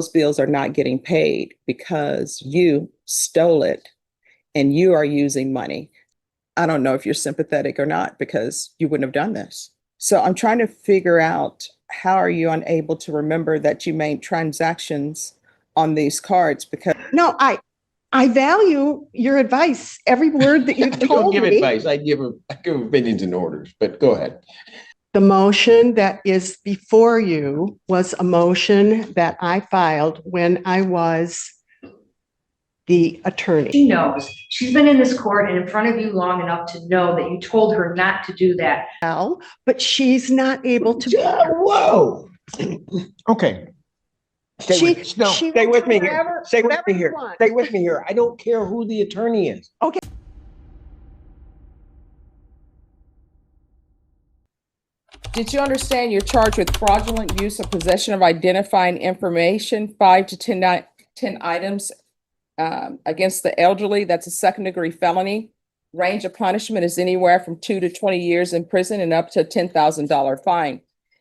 those bills are not getting paid because you stole it and you are using money. I don't know if you're sympathetic or not because you wouldn't have done this. So I'm trying to figure out, how are you unable to remember that you made transactions on these cards? Because No, I value your advice. Every word that you've I don't told give me. advice. I give opinions and orders, but go ahead. The motion that is before you was a motion that I filed when I was the attorney. She knows. She's been in this court and in front of you long enough to know that you told her not to do that. Well, but she's not able to. Whoa. Okay. Stay with me here. Stay with me here. Stay with me here. I don't care who the attorney is. Okay. did you understand you're charged with fraudulent use of possession of identifying information, 5 to 10 items against the elderly? That's a second-degree felony. Range of punishment is anywhere from 2 to 20 years in prison and up to a $10,000 fine.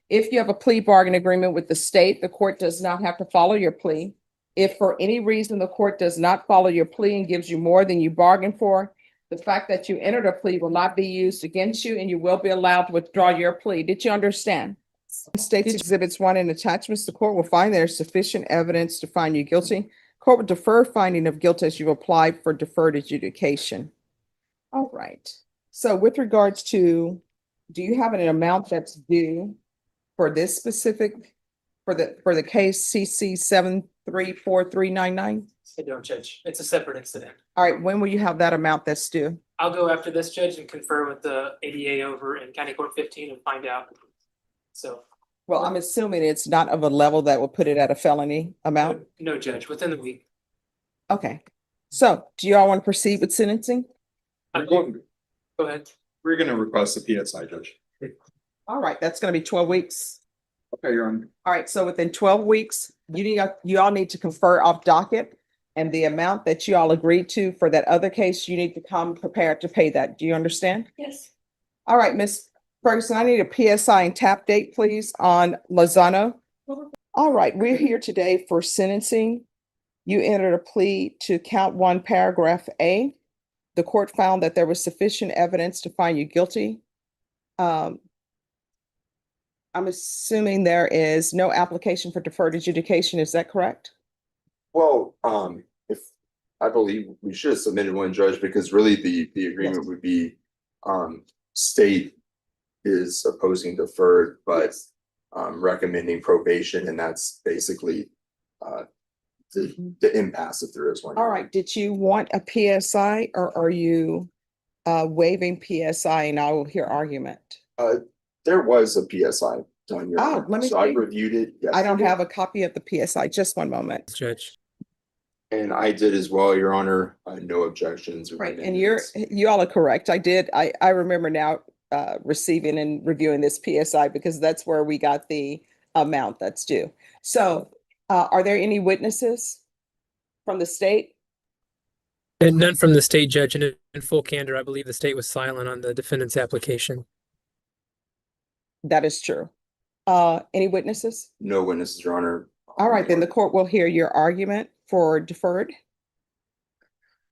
If you have a plea bargain agreement with the state, the court does not have to follow your plea. If for any reason the court does not follow your plea and gives you more than you bargained for, the fact that you entered a plea will not be used against you and you will be allowed to withdraw your plea. Did you understand? States Exhibits 1 and attachments, the court will find there is sufficient evidence to find you guilty. Court will defer finding of guilt as you apply for deferred adjudication. All right. So with regards to, do you have an amount that's due for this specific, for the case CC 734399? I don't, Judge. It's a separate incident. All right, when will you have that amount that's due? I'll go after this, Judge, and confer with the ADA over in County Court 15 and find out. So. Well, I'm assuming it's not of a level that will put it at a felony amount? No, Judge, within the week. Okay. So do you all want to proceed with sentencing? Go ahead. We're going to request a PSI, Judge. All right, that's going to be 12 weeks. Okay, Your Honor. All right, so within 12 weeks, you all need to confer off docket, and the amount that you all agreed to for that other case, you need to come prepared to pay that. Do you understand? Yes. All right, Ms. Ferguson, I need a PSI and tap date, please, on Lozano. All right, we're here today for sentencing. You entered a plea to count 1, paragraph A. The court found that there was sufficient evidence to find you guilty. I'm assuming there is no application for deferred adjudication. Is that correct? Well, if I believe we should have submitted one, Judge, because really the agreement would be state is opposing deferred, but recommending probation, and that's basically the impasse if there is one. All right. Did you want a PSI or are you waiving PSI and I will hear argument? There was a PSI done. Your Honor. Let me so I see. reviewed it. I don't have a copy of the PSI. Just one moment. Judge. And I did as well, Your Honor. No objections. Right. And you all are correct. I remember now receiving and reviewing this PSI because that's where we got the amount that's due. So are there any witnesses from the state? And none from the state, Judge. And in full candor, I believe the state was silent on the defendant's application. That is true. Any witnesses? No witnesses, Your Honor. All right, then the court will hear your argument for deferred.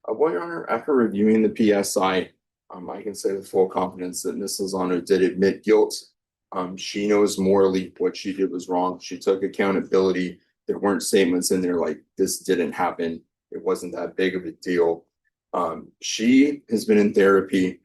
Well, Your Honor, after reviewing the PSI, I can say with full confidence that Ms. Lozano did admit guilt. She knows morally what she did was wrong. She took accountability. There weren't statements in there like this didn't happen. It wasn't that big of a deal. She has been in therapy.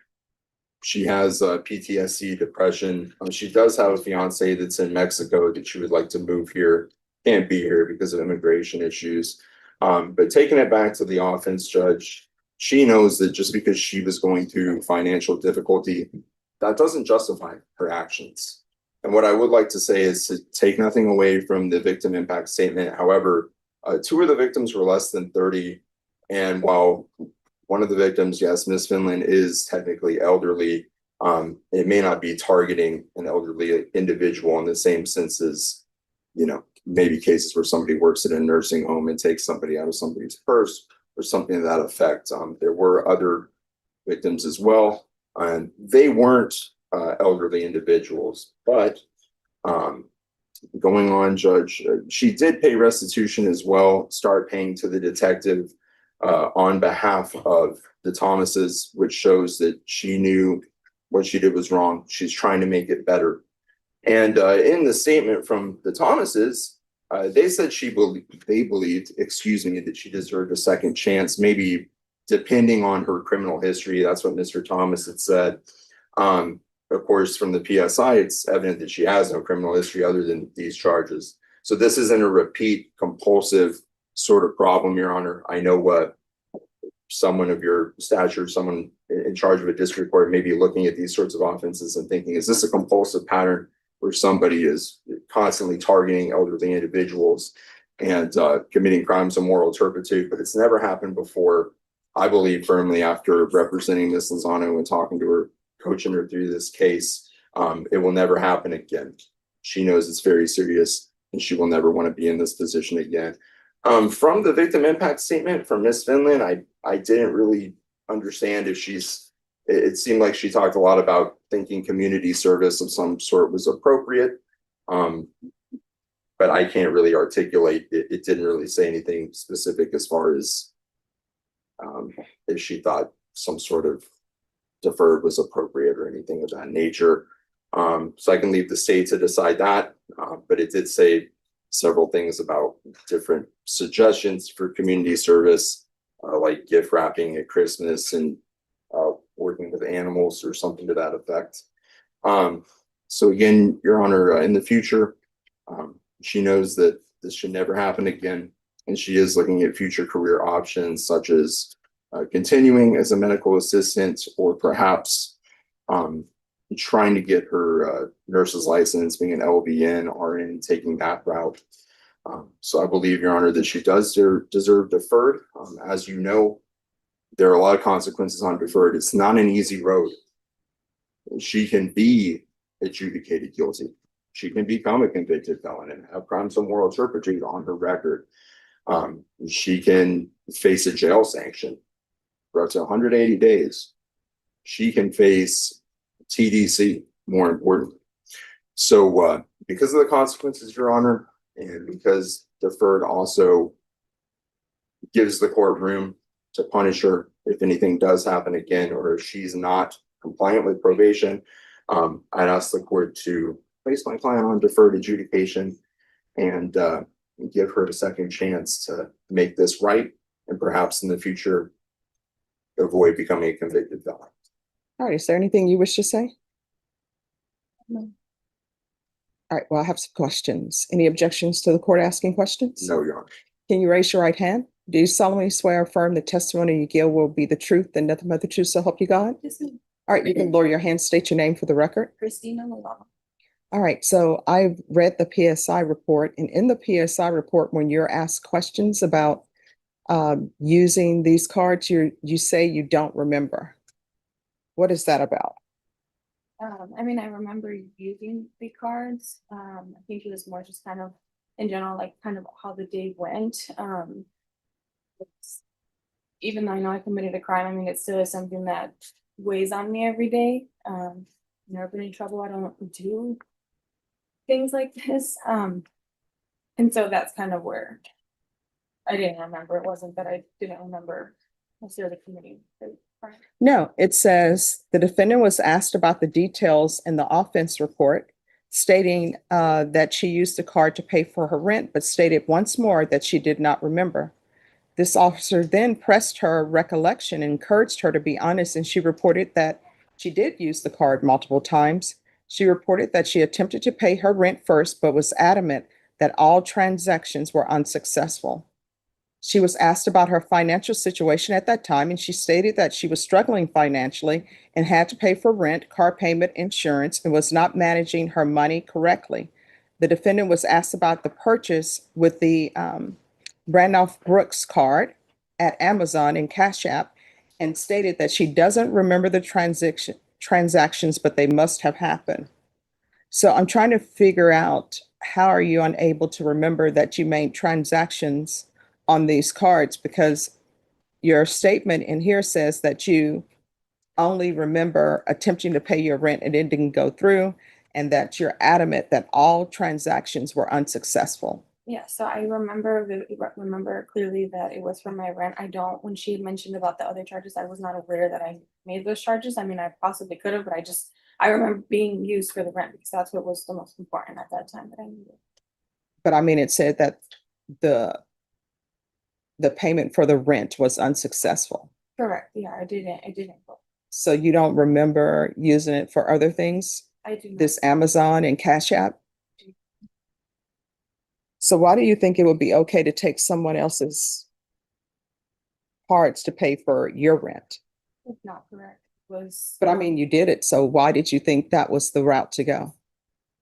She has PTSD, depression. She does have a fiance that's in Mexico that she would like to move here. Can't be here because of immigration issues. But taking it back to the offense, Judge, she knows that just because she was going through financial difficulty, that doesn't justify her actions. And what I would like to say is to take nothing away from the victim impact statement. However, 2 of the victims were less than 30. And while one of the victims, yes, Ms. Finland is technically elderly, it may not be targeting an elderly individual in the same sense as, maybe cases where somebody works at a nursing home and takes somebody out of somebody's purse or something to that effect. There were other victims as well, and they weren't elderly individuals, but going on, Judge, she did pay restitution as well, start paying to the detective on behalf of the Thomases, which shows that she knew what she did was wrong. She's trying to make it better. And in the statement from the Thomases, they said they believed, excuse me, that she deserved a second chance, maybe depending on her criminal history. That's what Mr. Thomas had said. Of course, from the PSI, it's evident that she has no criminal history other than these charges. So this isn't a repeat compulsive sort of problem, Your Honor. I know what someone of your stature, someone in charge of a district court may be looking at these sorts of offenses and thinking, is this a compulsive pattern where somebody is constantly targeting elderly individuals and committing crimes of moral turpitude? But it's never happened before. I believe firmly, after representing Ms. Lozano and talking to her, coaching her through this case, it will never happen again. She knows it's very serious and she will never want to be in this position again. From the victim impact statement from Ms. Finland, I didn't really understand if it seemed like she talked a lot about thinking community service of some sort was appropriate. But I can't really articulate it. It didn't really say anything specific as far as if she thought some sort of deferred was appropriate or anything of that nature. So I can leave the state to decide that, but it did say several things about different suggestions for community service, like gift wrapping at Christmas and working with animals or something to that effect. So again, Your Honor, in the future, she knows that this should never happen again, and she is looking at future career options such as continuing as a medical assistant, or perhaps trying to get her nurse's license, being an LVN, RN, taking that route. So I believe, Your Honor, that she does deserve deferred. As you know, there are a lot of consequences on deferred. It's not an easy road. She can be adjudicated guilty. She can become a convicted felon and have crimes of moral turpitude on her record. She can face a jail sanction for up to 180 days. She can face TDC, more important. So because of the consequences, Your Honor, and because deferred also gives the court room to punish her if anything does happen again, or if she's not compliant with probation, I'd ask the court to place my client on deferred adjudication and give her a second chance to make this right, and perhaps in the future avoid becoming a convicted felon. All right, is there anything you wish to say? No. All right, well, I have some questions. Any objections to the court asking questions? No, Your Honor. Can you raise your right hand? Do you solemnly swear or affirm the testimony you give will be the truth and nothing but the truth, so help you God? Yes, ma'am. All right, you can lower your hand, state your name for the record. Christina Malala. All right, so I've read the PSI report, and in the PSI report, when you're asked questions about using these cards, you say you don't remember. What is that about? I mean, I remember using the cards. I think it was more just kind of in general, like kind of how the day went. Even though I know I committed a crime, I mean, it still is something that weighs on me every day. Never been in trouble. I don't do things like this. And so that's kind of where I didn't remember. It wasn't that I didn't remember necessarily committing the crime. No, it says the defendant was asked about the details in the offense report, stating that she used the card to pay for her rent, but stated once more that she did not remember. This officer then pressed her recollection and encouraged her to be honest, and she reported that she did use the card multiple times. She reported that she attempted to pay her rent first, but was adamant that all transactions were unsuccessful. She was asked about her financial situation at that time, and she stated that she was struggling financially and had to pay for rent, car payment, insurance, and was not managing her money correctly. The defendant was asked about the purchase with the Randolph Brooks card at Amazon and Cash App, and stated that she doesn't remember the transactions, but they must have happened. So I'm trying to figure out, how are you unable to remember that you made transactions on these cards? Because your statement in here says that you only remember attempting to pay your rent and it didn't go through, and that you're adamant that all transactions were unsuccessful. Yeah, so I remember clearly that it was for my rent. I don't, when she had mentioned about the other charges, I was not aware that I made those charges. I mean, I possibly could have, but I remember being used for the rent because that's what was the most important at that time that I needed. But I mean, it said that the payment for the rent was unsuccessful. Correct, yeah, I didn't. So you don't remember using it for other things, I do not. this Amazon and Cash App? So why do you think it would be okay to take someone else's cards to pay for your rent? It's not correct. It was. But I mean, you did it, so why did you think that was the route to go?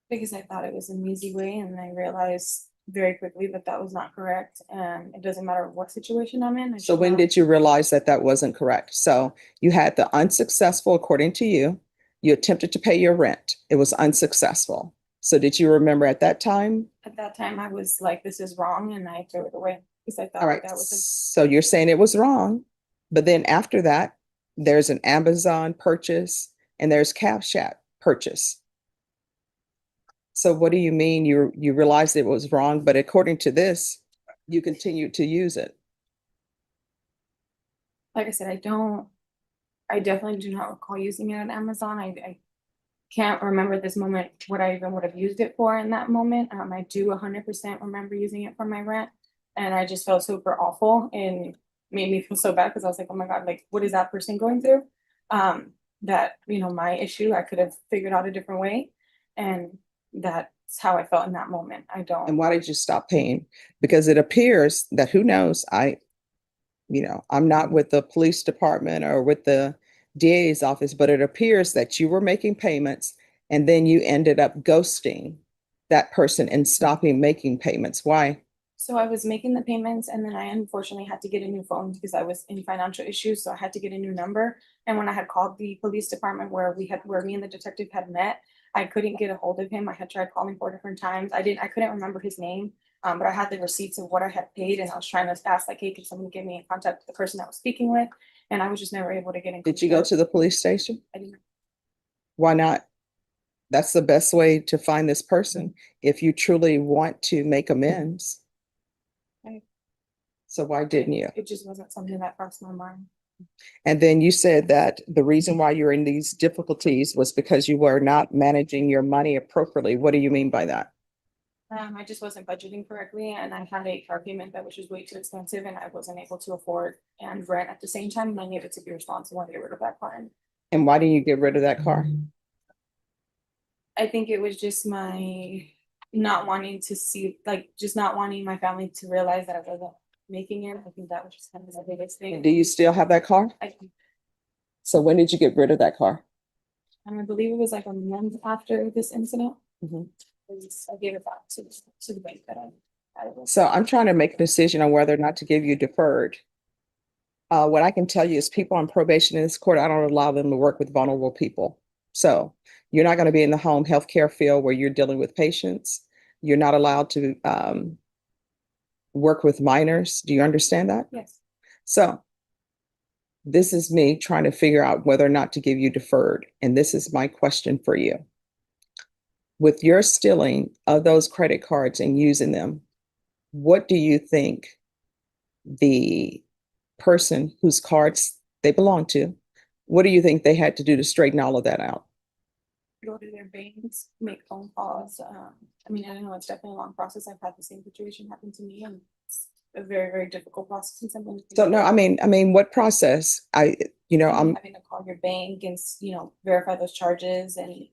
Because I thought it was an easy way and I realized very quickly that that was not correct, and it doesn't matter what situation I'm in. So when did you realize that that wasn't correct? So you had the unsuccessful, according to you, you attempted to pay your rent. It was unsuccessful. So did you remember at that time? At that time, I was like, this is wrong, and I threw it away because I thought All right, that was so you're saying it was wrong, but then after that, there's an Amazon purchase and there's Cash App purchase. So what do you mean you realized it was wrong, but according to this, you continued to use it? like I said, I definitely do not recall using it on Amazon. I can't remember this moment what I even would have used it for in that moment. I do 100% remember using it for my rent, and I just felt super awful and made me feel so bad because I was like, oh my God, like what is that person going through? That, my issue, I could have figured out a different way. And that's how I felt in that moment. And why did you stop paying? Because it appears that, who knows, I'm not with the police department or with the DA's office, but it appears that you were making payments and then you ended up ghosting that person and stopping making payments. Why? So I was making the payments and then I unfortunately had to get a new phone because I was in financial issues. So I had to get a new number. And when I had called the police department where me and the detective had met, I couldn't get a hold of him. I had tried calling 4 different times. I couldn't remember his name. But I had the receipts of what I had paid and I was trying to ask like, hey, can someone get me in contact with the person I was speaking with? And I was just never able to get in contact. Did you go to the police station? I didn't. Why not? That's the best way to find this person if you truly want to make amends. Right. So why didn't you? It just wasn't something that crossed my mind. And then you said that the reason why you're in these difficulties was because you were not managing your money appropriately. What do you mean by that? I just wasn't budgeting correctly and I had a car payment that was just way too expensive and I wasn't able to afford and rent at the same time. And I needed to be responsible and get rid of that car. And why didn't you get rid of that car? I think it was just my not wanting to see, like, just not wanting my family to realize that I wasn't making it. I think that was just kind of the biggest thing. And do you still have that car? So when did you get rid of that car? I believe it was like a month after this incident. Mhm. I gave it back to the bank that I had it with. So I'm trying to make a decision on whether or not to give you deferred. What I can tell you is people on probation in this court, I don't allow them to work with vulnerable people. So you're not going to be in the home healthcare field where you're dealing with patients. You're not allowed to work with minors. Do you understand that? Yes. So this is me trying to figure out whether or not to give you deferred. And this is my question for you. With your stealing of those credit cards and using them, what do you think the person whose cards they belong to, what do you think they had to do to straighten all of that out? Go to their banks, make phone calls. I know it's definitely a long process. I've had the same situation happen to me and it's a very, very difficult process and something. So no, I mean, what process? I'm having to call your bank and, verify those charges and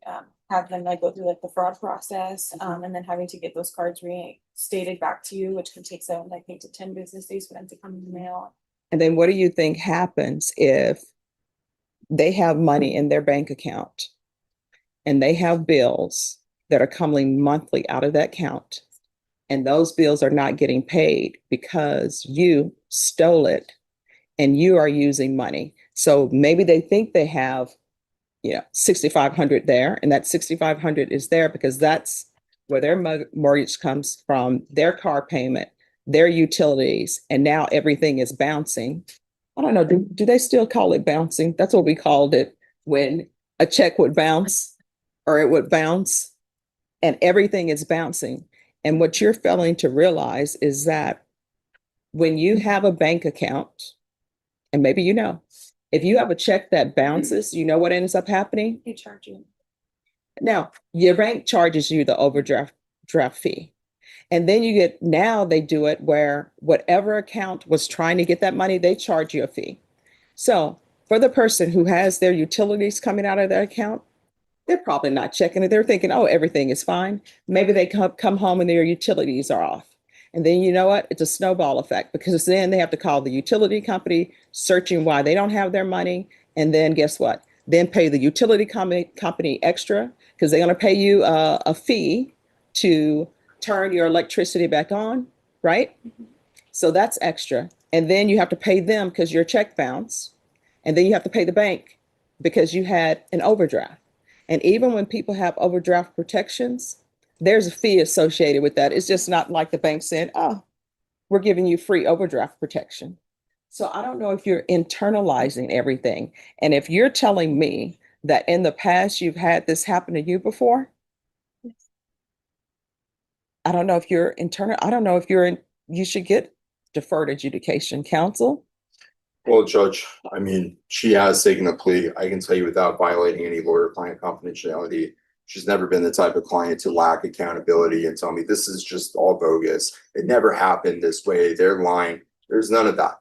have them like go through like the fraud process. And then having to get those cards reinstated back to you, which can take 7 to 10 business days for them to come in the mail. And then what do you think happens if they have money in their bank account and they have bills that are coming monthly out of that account and those bills are not getting paid because you stole it and you are using money? So maybe they think they have, $6,500 there, and that $6,500 is there because that's where their mortgage comes from, their car payment, their utilities, and now everything is bouncing. I don't know, do they still call it bouncing? That's what we called it when a check would bounce. or it would bounce, and everything is bouncing. And what you're failing to realize is that when you have a bank account, and maybe you know, if you have a check that bounces, you know what ends up happening? They charge you. Now, your bank charges you the draft fee. And then now they do it where whatever account was trying to get that money, they charge you a fee. So for the person who has their utilities coming out of their account, they're probably not checking it. They're thinking, oh, everything is fine. Maybe they come home and their utilities are off. And then you know what? It's a snowball effect, because then they have to call the utility company searching why they don't have their money. And then guess what? Then pay the utility company extra, because they're going to pay you a fee to turn your electricity back on, right? So that's extra. And then you have to pay them because your check bounced. And then you have to pay the bank because you had an overdraft. And even when people have overdraft protections, there's a fee associated with that. It's just not like the bank said, oh, we're giving you free overdraft protection. So I don't know if you're internalizing everything. And if you're telling me that in the past you've had this happen to you before, I don't know if you're I don't know if you should get deferred adjudication counsel. Well, Judge, I mean, she has taken a plea. I can tell you without violating any lawyer-client confidentiality, she's never been the type of client to lack accountability and tell me this is just all bogus. It never happened this way. They're lying. There's none of that.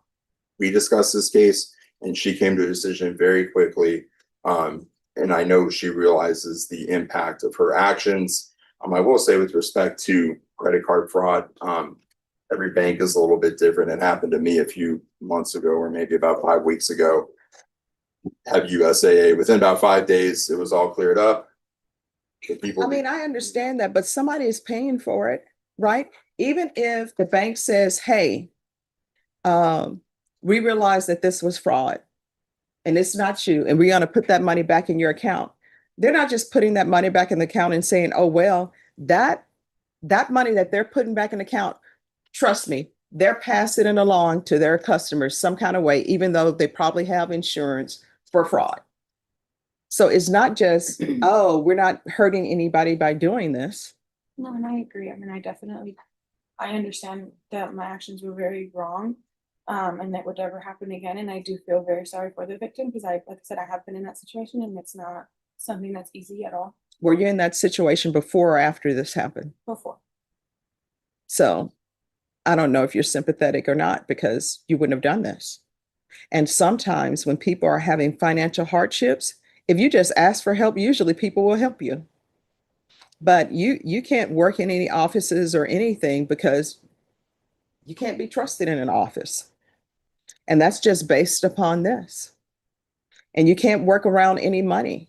We discussed this case and she came to a decision very quickly. And I know she realizes the impact of her actions. I will say, with respect to credit card fraud, every bank is a little bit different. It happened to me a few months ago, or maybe about 5 weeks ago. Have USAA, within about 5 days, it was all cleared up. I mean, I understand that, but somebody is paying for it, right? Even if the bank says, hey, we realize that this was fraud and it's not you, and we're going to put that money back in your account. They're not just putting that money back in the account and saying, oh, well, that money that they're putting back in the account, trust me, they're passing it along to their customers some kind of way, even though they probably have insurance for fraud. So it's not just, oh, we're not hurting anybody by doing this. No, and I agree. I mean, I understand that my actions were very wrong. And that would never happen again. And I do feel very sorry for the victim, because like I said, I have been in that situation and it's not something that's easy at all. Were you in that situation before or after this happened? Before. So I don't know if you're sympathetic or not, because you wouldn't have done this. And sometimes when people are having financial hardships, if you just ask for help, usually people will help you. But you can't work in any offices or anything because you can't be trusted in an office. And that's just based upon this. And you can't work around any money.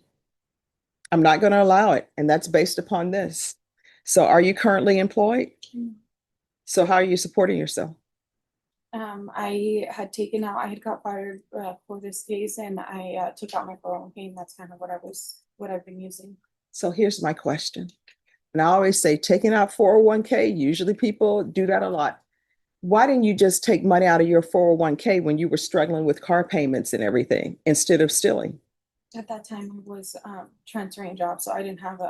I'm not going to allow it. And that's based upon this. So are you currently employed? So how are you supporting yourself? I had got fired for this case, and I took out my 401k, and that's kind of what I've been using. So here's my question. And I always say taking out 401k, usually people do that a lot. Why didn't you just take money out of your 401k when you were struggling with car payments and everything instead of stealing? At that time, I was transferring jobs, so I didn't have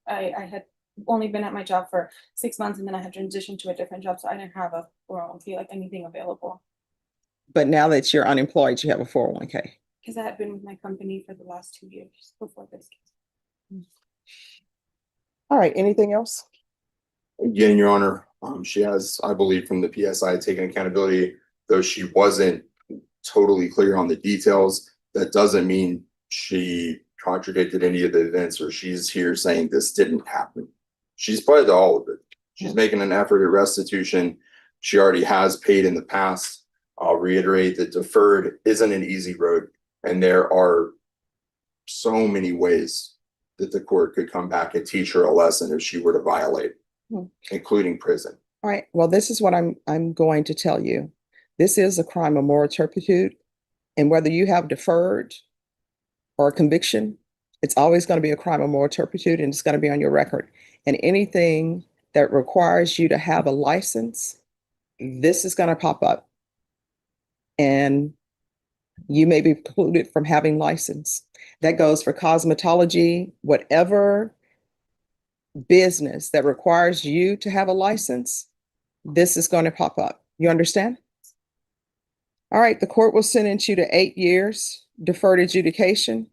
I had only been at my job for 6 months, and then I had transitioned to a different job, so I didn't have a 401k, like anything available. But now that you're unemployed, you have a 401k. Because I had been with my company for the last 2 years before this case. All right, anything else? Again, Your Honor, she has, I believe, from the PSI taken accountability, though she wasn't totally clear on the details. That doesn't mean she contradicted any of the events or she's here saying this didn't happen. She's pled to all of it. She's making an effort at restitution. She already has paid in the past. I'll reiterate that deferred isn't an easy road, and there are so many ways that the court could come back and teach her a lesson if she were to violate, including prison. All right. Well, this is what I'm going to tell you. This is a crime of moral turpitude, and whether you have deferred or conviction, it's always going to be a crime of moral turpitude, and it's going to be on your record. And anything that requires you to have a license, this is going to pop up. And you may be precluded from having license. That goes for cosmetology, whatever business that requires you to have a license, this is going to pop up. You understand? All right, the court will sentence you to 8 years deferred adjudication.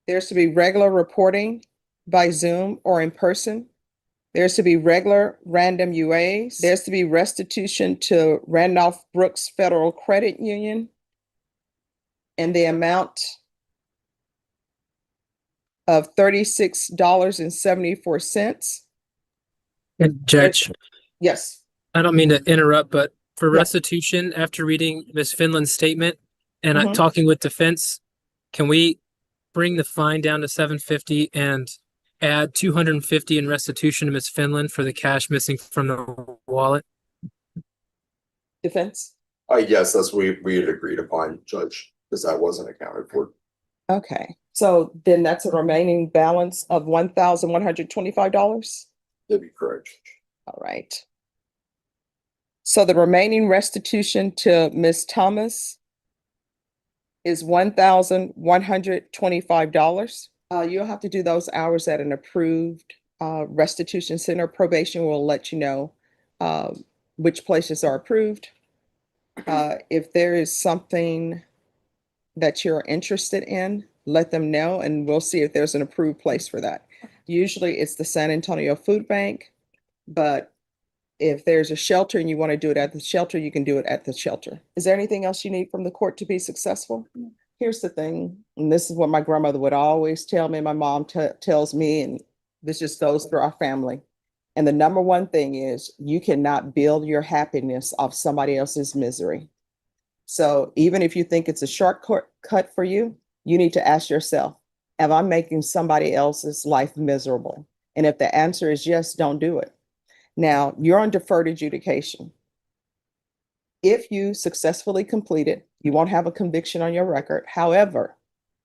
There's to be regular reporting by Zoom or in person. There's to be regular random UAs. There's to be restitution to Randolph Brooks Federal Credit Union in the amount of $36.74. And Judge, Yes. I don't mean to interrupt, but for Yeah. restitution, after reading Ms. Finland's statement and Mhm. talking with defense, can we bring the fine down to $750 and add $250 in restitution to Ms. Finland for the cash missing from the wallet? Defense? Yes, that's what we had agreed upon, Judge, because that wasn't accounted for. Okay, so then that's a remaining balance of $1,125? That'd be correct. All right. So the remaining restitution to Ms. Thomas is $1,125. You'll have to do those hours at an approved restitution center. Probation will let you know which places are approved. If there is something that you're interested in, let them know and we'll see if there's an approved place for that. Usually it's the San Antonio Food Bank, but if there's a shelter and you want to do it at the shelter, you can do it at the shelter. Is there anything else you need from the court to be successful? Here's the thing, and this is what my grandmother would always tell me, my mom tells me, and this just goes through our family. And the number one thing is you cannot build your happiness off somebody else's misery. So even if you think it's a shortcut for you, you need to ask yourself, am I making somebody else's life miserable? And if the answer is yes, don't do it. Now, you're on deferred adjudication. If you successfully complete it, you won't have a conviction on your record. However,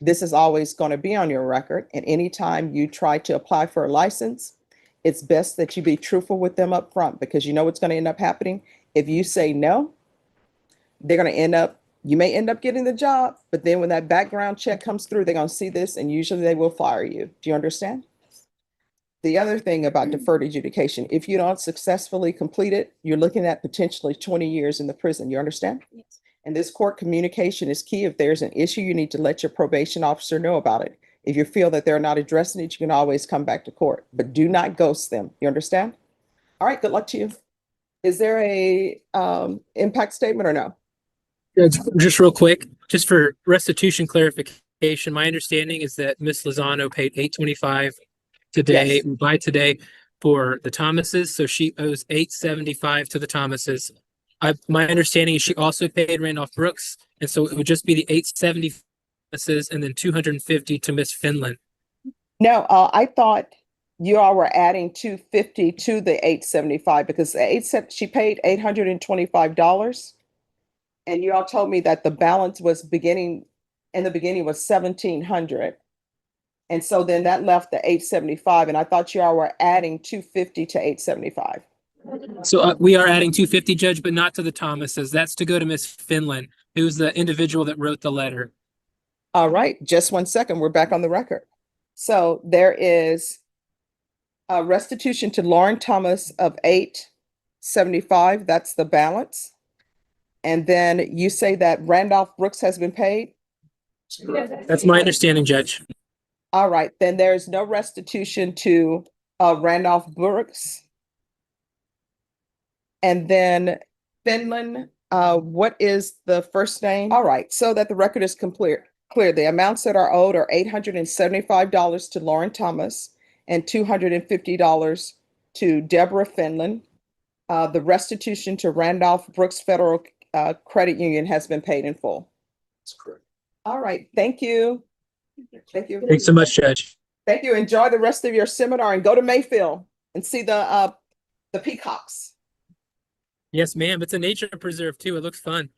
this is always going to be on your record. And anytime you try to apply for a license, it's best that you be truthful with them up front because you know what's going to end up happening. If you say no, they're going to you may end up getting the job, but then when that background check comes through, they're going to see this and usually they will fire you. Do you understand? The other thing about deferred adjudication, if you don't successfully complete it, you're looking at potentially 20 years in the prison. You understand? Yes. And this court communication is key. If there's an issue, you need to let your probation officer know about it. If you feel that they're not addressing it, you can always come back to court, but do not ghost them. You understand? All right, good luck to you. Is there a impact statement or no? Just real quick, just for restitution clarification, my understanding is that Ms. Lozano paid $825 today, Yes. by today, for the Thomases, so she owes $875 to the Thomases. My understanding is she also paid Randolph Brooks, and so it would just be the $870 and then $250 to Miss Finland. No, I thought you all were adding $250 to the $875 because she paid $825. And you all told me that the balance was in the beginning was $1,700. And so then that left the $875. And I thought you all were adding $250 to $875. So we are adding $250, Judge, but not to the Thomases. That's to go to Miss Finland, who's the individual that wrote the letter. All right, just 1 second. We're back on the record. So there is a restitution to Lauren Thomas of $875. That's the balance. And then you say that Randolph Brooks has been paid? That's my understanding, Judge. All right, then there's no restitution to Randolph Brooks. And then Finland, what is the first name? All right, so that the record is clear, the amounts that are owed are $875 to Lauren Thomas and $250 to Deborah Finland. The restitution to Randolph Brooks Federal Credit Union has been paid in full. That's correct. All right, thank you. Thank you. Thanks so much, Judge. Thank you. Enjoy the rest of your seminar and go to Mayfield and see the peacocks. Yes, ma'am. It's a nature preserve too. It looks fun.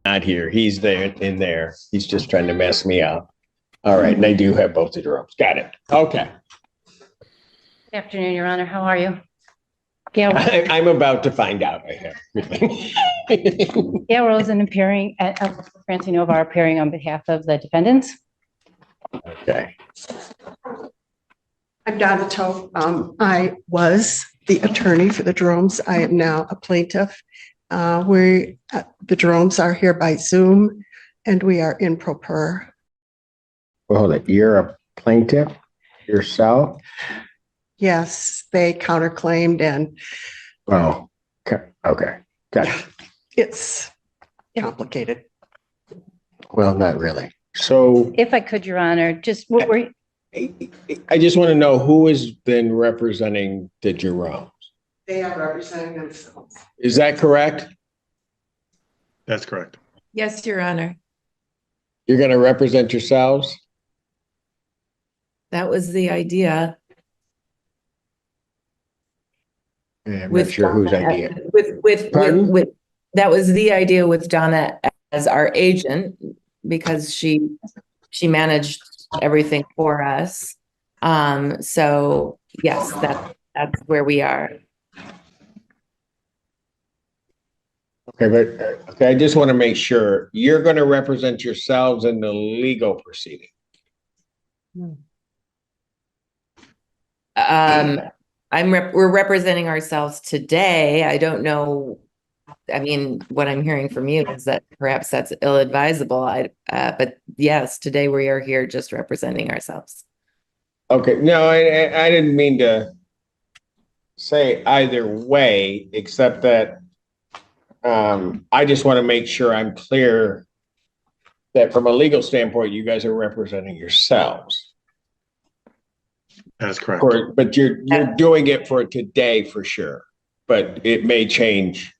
Not here. He's there in there. He's just trying to mess me up. All right. And I do have both the drums. Got it. Okay. Good afternoon, Your Honor. How are you? Gail, I'm about to find out. Gail Rosen appearing Francie Novar appearing on behalf of the defendants. Okay. I'm Donna Toth. I was the attorney for the Jeromes. I am now a plaintiff. The Jeromes are here by Zoom and we are in pro per. Well, hold it. You're a plaintiff yourself? Yes, they counterclaimed and Oh, okay. Gotcha. it's complicated. Well, not really. So If I could, Your Honor, just what were, I just want to know who is then representing the Jeromes. They are representing themselves. Is that correct? That's correct. Yes, Your Honor. You're going to represent yourselves? That was the idea. I'm not with sure whose Donna- idea. With, Pardon? that was the idea with Donna as our agent, because she managed everything for us. So yes, that's where we are. Okay, but okay, I just want to make sure you're going to represent yourselves in the legal proceeding. We're representing ourselves today. I don't know. I mean, what I'm hearing from you is that perhaps that's ill-advisable. But yes, today we are here just representing ourselves. Okay, no, I didn't mean to say either way, except that I just want to make sure I'm clear that from a legal standpoint, you guys are representing yourselves. That's correct. But you're doing it for today for sure, but it may change.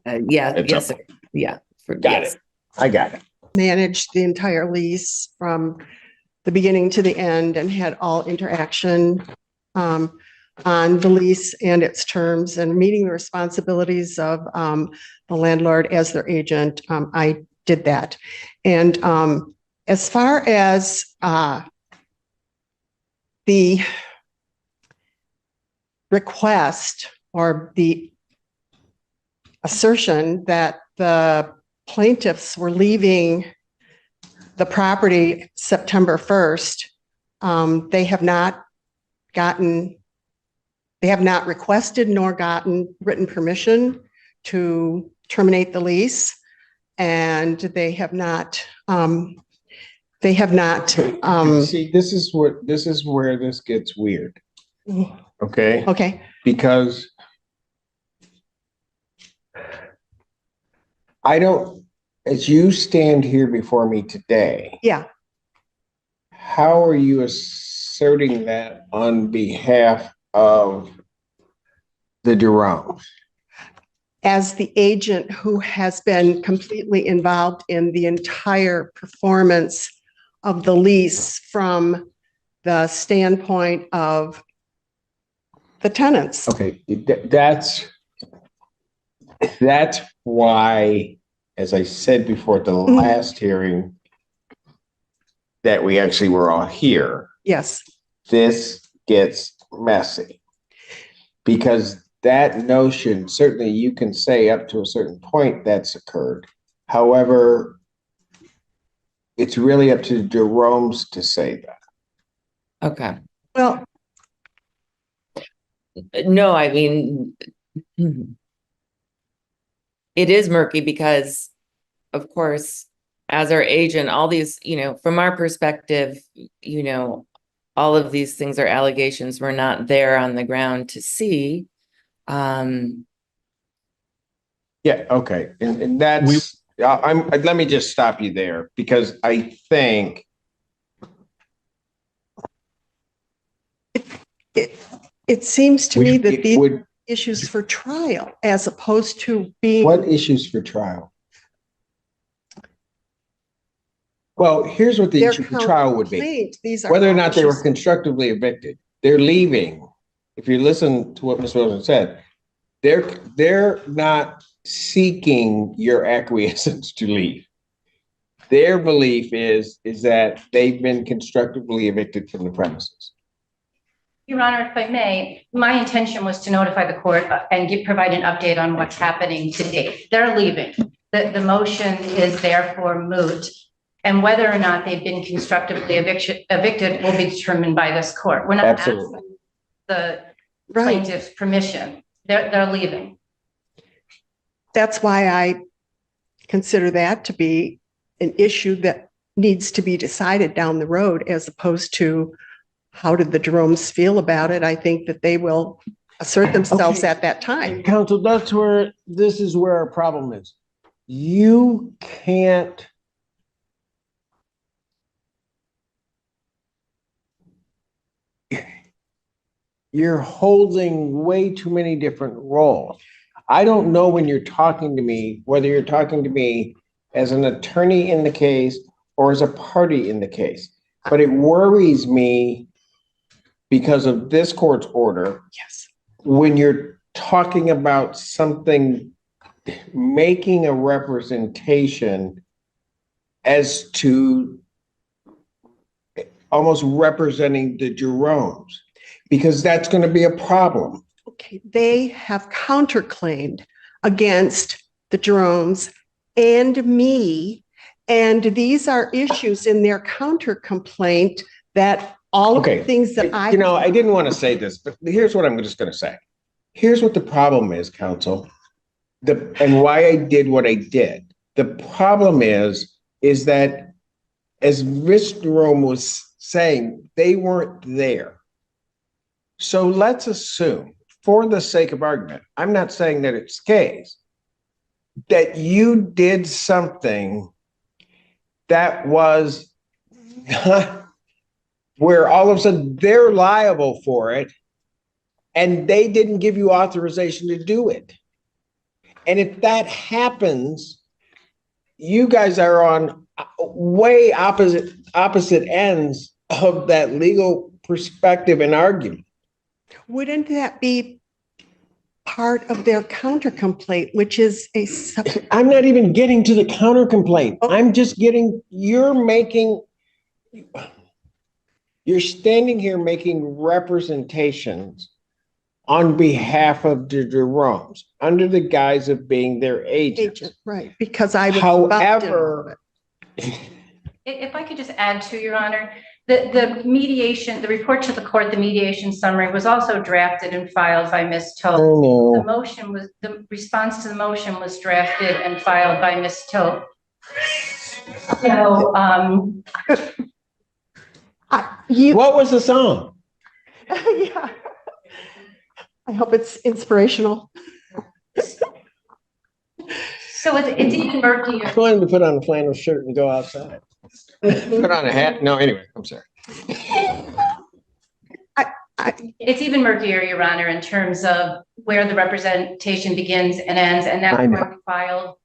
Yeah, It's yes, up. sir. Yeah. Got it. I got it. Managed the entire lease from the beginning to the end and had all interaction on the lease and its terms and meeting the responsibilities of the landlord as their agent. I did that. And as far as the request or the assertion that the plaintiffs were leaving the property September 1st, they have not requested nor gotten written permission to terminate the lease. And they have not, See, this is where this gets weird. Okay? okay, Because as you stand here before me today, yeah. how are you asserting that on behalf of the Jeromes? As the agent who has been completely involved in the entire performance of the lease from the standpoint of the tenants. Okay, that's why, as I said before at the last hearing, that we actually were all here. Yes. This gets messy. Because that notion, certainly you can say up to a certain point that's occurred. However, it's really up to Jerome's to say that. Okay. Well, No, I mean, it is murky because, of course, as our agent, all these, from our perspective, all of these things are allegations we're not there on the ground to see. Yeah, okay. And that's, let me just stop you there because I think it seems to me that these would, issues for trial as opposed to being. what issues for trial? Well, here's what the their issue for trial would be. complaint. These are Whether or not they were issues- constructively evicted, they're leaving. If you listen to what Ms. Wilson said, they're not seeking your acquiescence to leave. Their belief is that they've been constructively evicted from the premises. Your Honor, if I may, my intention was to notify the court and provide an update on what's happening today. They're leaving. The motion is therefore moot. And whether or not they've been constructively evicted will be determined by this court. We're not Absolutely. asking the Right. plaintiff's permission. They're leaving. That's why I consider that to be an issue that needs to be decided down the road, as opposed to how did the Jeromes feel about it? I think that they will assert themselves Okay. at that time. Council, this is where our problem is. You can't. You're holding way too many different roles. I don't know when you're talking to me, whether you're talking to me as an attorney in the case or as a party in the case. But it worries me because of this court's order, Yes. when you're talking about something, making a representation as to almost representing the Jeromes, because that's going to be a problem. Okay, they have counterclaimed against the Jeromes and me. And these are issues in their counter complaint that all of the Okay. things that I. I didn't want to say this, but here's what I'm just going to say. Here's what the problem is, counsel, and why I did what I did. The problem is that, as Ms. Jerome was saying, they weren't there. So let's assume, for the sake of argument, I'm not saying that it's the case, that you did something that was where all of a sudden they're liable for it and they didn't give you authorization to do it. And if that happens, you guys are on way opposite ends of that legal perspective and argument. Wouldn't that be part of their counter complaint, which is I'm not even getting to the counter complaint. I'm just you're standing here making representations on behalf of the Jeromes under the guise of being their agent. right? Because I was involved in all of However, it. If I could just add to, Your Honor, the mediation, the report to the court, the mediation summary was also drafted and filed by Ms. Toth. The response to the motion was drafted and filed by Ms. Toth. So, what was the song? Yeah. I hope it's inspirational. so it's even murkier. I'm going to put on a flannel shirt and go outside. Put on a hat. No, anyway, I'm sorry. It's even murkier, Your Honor, in terms of where the representation begins and ends, and that's why we filed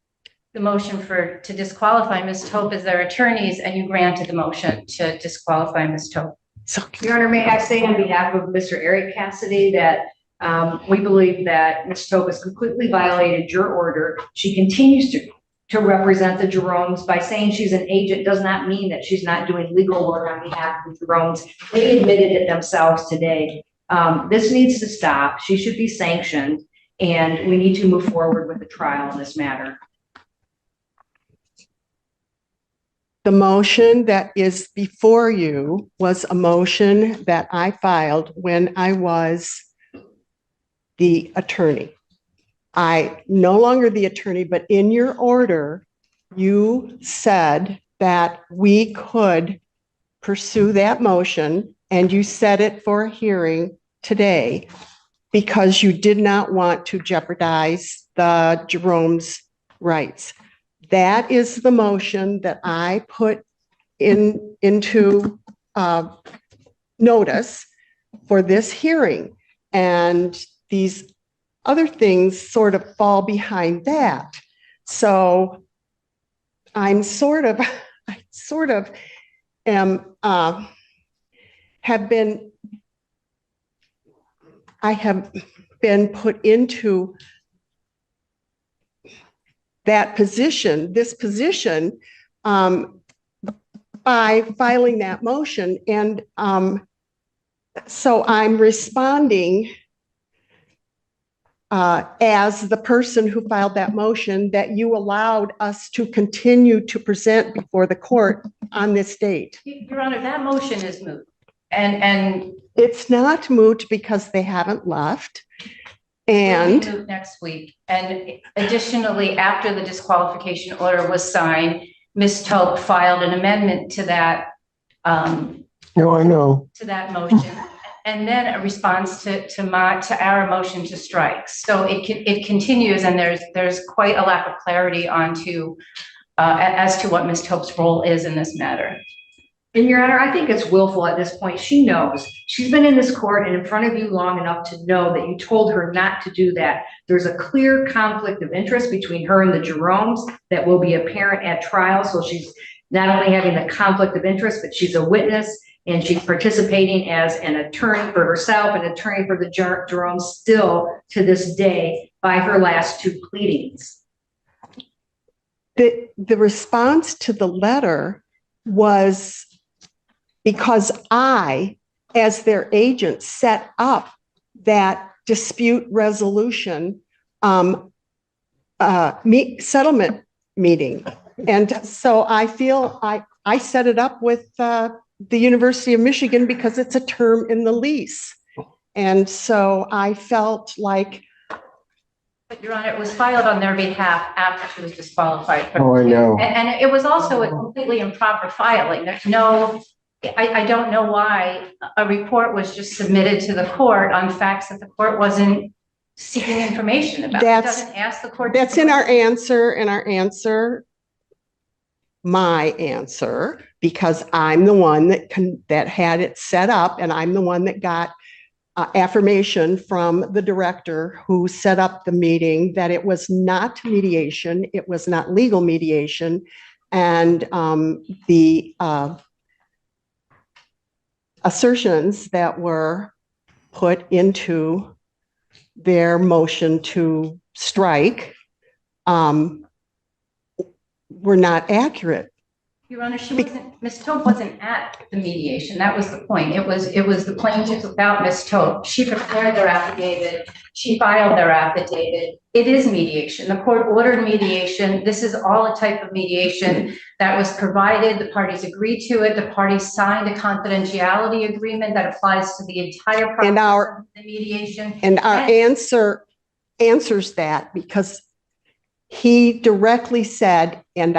the motion to disqualify Ms. Toth as their attorneys, and you granted the motion to disqualify Ms. Toth. Your Honor, may I say on behalf of Mr. Eric Cassidy that we believe that Ms. Toth has completely violated your order. She continues to represent the Jeromes. By saying she's an agent does not mean that she's not doing legal work on behalf of the Jeromes. They admitted it themselves today. This needs to stop. She should be sanctioned, and we need to move forward with the trial in this matter. The motion that is before you was a motion that I filed when I was the attorney. I no longer the attorney, but in your order, you said that we could pursue that motion, and you set it for a hearing today because you did not want to jeopardize the Jerome's rights. That is the motion that I put into notice for this hearing. And these other things sort of fall behind that. So I sort of am, I have been put into that position, this position, by filing that motion. And so I'm responding as the person who filed that motion, that you allowed us to continue to present before the court on this date. Your Honor, that motion is moot. And It's not moot because they haven't left. And will be moot next week. And additionally, after the disqualification order was signed, Ms. Tope filed an amendment to that, No, I know. to that motion. And then a response to our motion to strike. So it continues, and there's quite a lack of clarity as to what Ms. Tope's role is in this matter. And Your Honor, I think it's willful at this point. She knows. She's been in this court and in front of you long enough to know that you told her not to do that. There's a clear conflict of interest between her and the Jeromes that will be apparent at trial. So she's not only having the conflict of interest, but she's a witness and she's participating as an attorney for herself, an attorney for the Jeromes still to this day by her last two pleadings. the response to the letter was because I, as their agent, set up that dispute resolution settlement meeting. And so I feel I set it up with the University of Michigan because it's a term in the lease. And so I felt like. But Your Honor, it was filed on their behalf after she was disqualified. Oh, I know. And it was also a completely improper filing. There's no, I don't know why a report was just submitted to the court on facts that the court wasn't seeking information about. It doesn't ask the court. That's in our answer, my answer, because I'm the one that had it set up, and I'm the one that got affirmation from the director who set up the meeting that it was not mediation, it was not legal mediation, and the assertions that were put into their motion to strike were not accurate. Your Honor, Ms. Tope wasn't at the mediation. That was the point. It was the plaintiff about Ms. Tope. She prepared their affidavit. She filed their affidavit. It is mediation. The court ordered mediation. This is all a type of mediation that was provided. The parties agreed to it. The parties signed a confidentiality agreement that applies to the entire process of the mediation. And our answer answers that because he directly said, and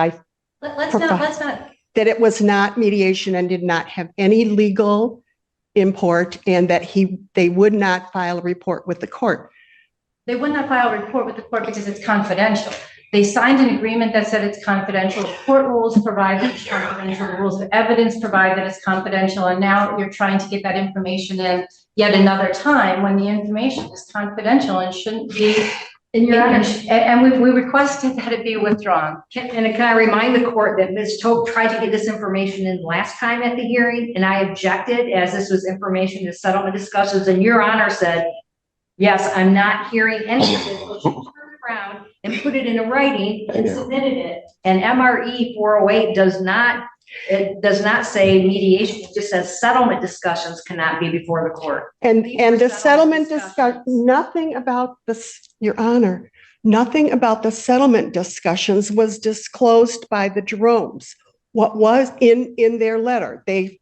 let's not that it was not mediation and did not have any legal import, and that they would not file a report with the court. They would not file a report with the court because it's confidential. They signed an agreement that said it's confidential. The court rules provide that it's confidential. The rules of evidence provide that it's confidential. And now you're trying to get that information in yet another time when the information is confidential and shouldn't be. And Your Honor, and we requested that it be withdrawn. Can I remind the court that Ms. Tope tried to get this information in last time at the hearing, and I objected as this was information to settlement discussions, and Your Honor said, yes, I'm not hearing any of this. So she turned around and put it in a writing and submitted it. And MRE 408 does not say mediation, it just says settlement discussions cannot be before the court. And the settlement discussion, nothing about this, Your Honor, nothing about the settlement discussions was disclosed by the Jeromes. What was in their letter, they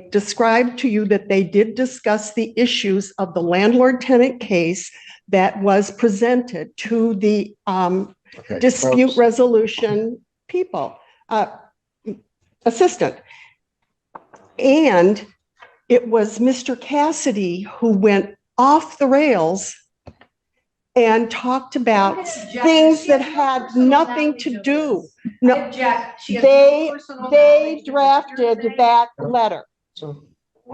described to you that they did discuss the issues of the landlord-tenant case that was presented to the dispute resolution people. Assistant. And it was Mr. Cassidy who went off the rails and talked about things that had nothing to do. No, they drafted that letter. So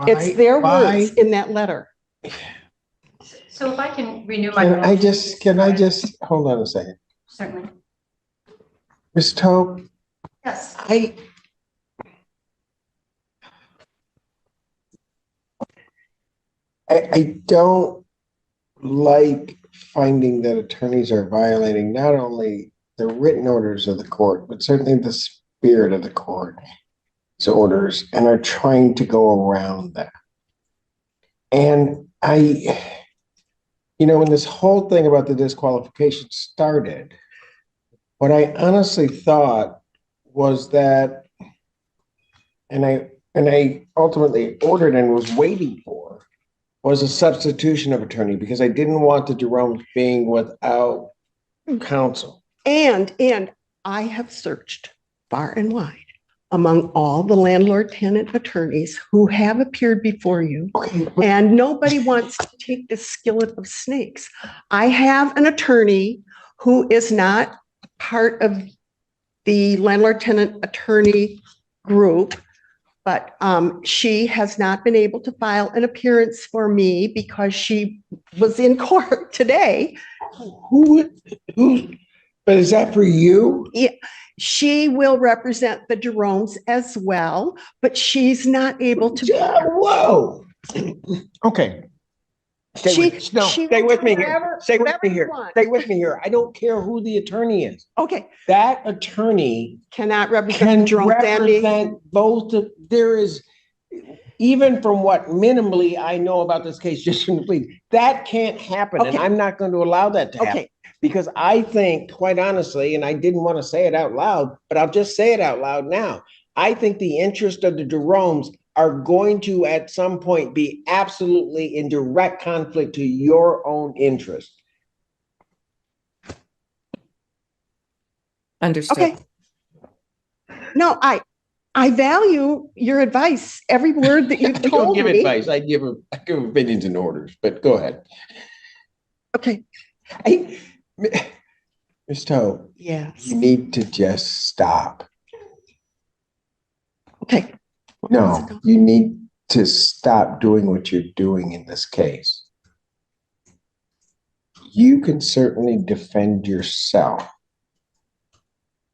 It's their words in that letter. So if I can renew my. Can I just hold on a second? Certainly. Ms. Tope, Yes. I don't like finding that attorneys are violating not only the written orders of the court, but certainly the spirit of the court's orders, and are trying to go around that. And You know, when this whole thing about the disqualification started, what I honestly thought was that, and I ultimately ordered and was waiting for, was a substitution of attorney because I didn't want the Jeromes being without counsel. And I have searched far and wide among all the landlord-tenant attorneys who have appeared before you, and nobody wants to take the skillet of snakes. I have an attorney who is not part of the landlord-tenant attorney group, but she has not been able to file an appearance for me because she was in court today. Who, but is that for you? Yeah, she will represent the Jeromes as well, but she's not able to. Whoa. Okay. Stay with me here. Stay with me here. Stay with me here. I don't care who the attorney is. Okay. That attorney Cannot represent can Jerome Sandy. represent both. There is, even from what minimally I know about this case, just from the plea, that can't happen. And Okay. I'm not going to allow that to happen. Okay, Because I think, quite honestly, and I didn't want to say it out loud, but I'll just say it out loud now. I think the interest of the Jeromes are going to, at some point, be absolutely in direct conflict to your own interest. Understood. okay. No, I value your advice, every word that you've I don't told give me. advice. I give opinions and orders, but go ahead. Okay, Ms. Toe, yes, you need to just stop. okay. No, you need to stop doing what you're doing in this case. You can certainly defend yourself.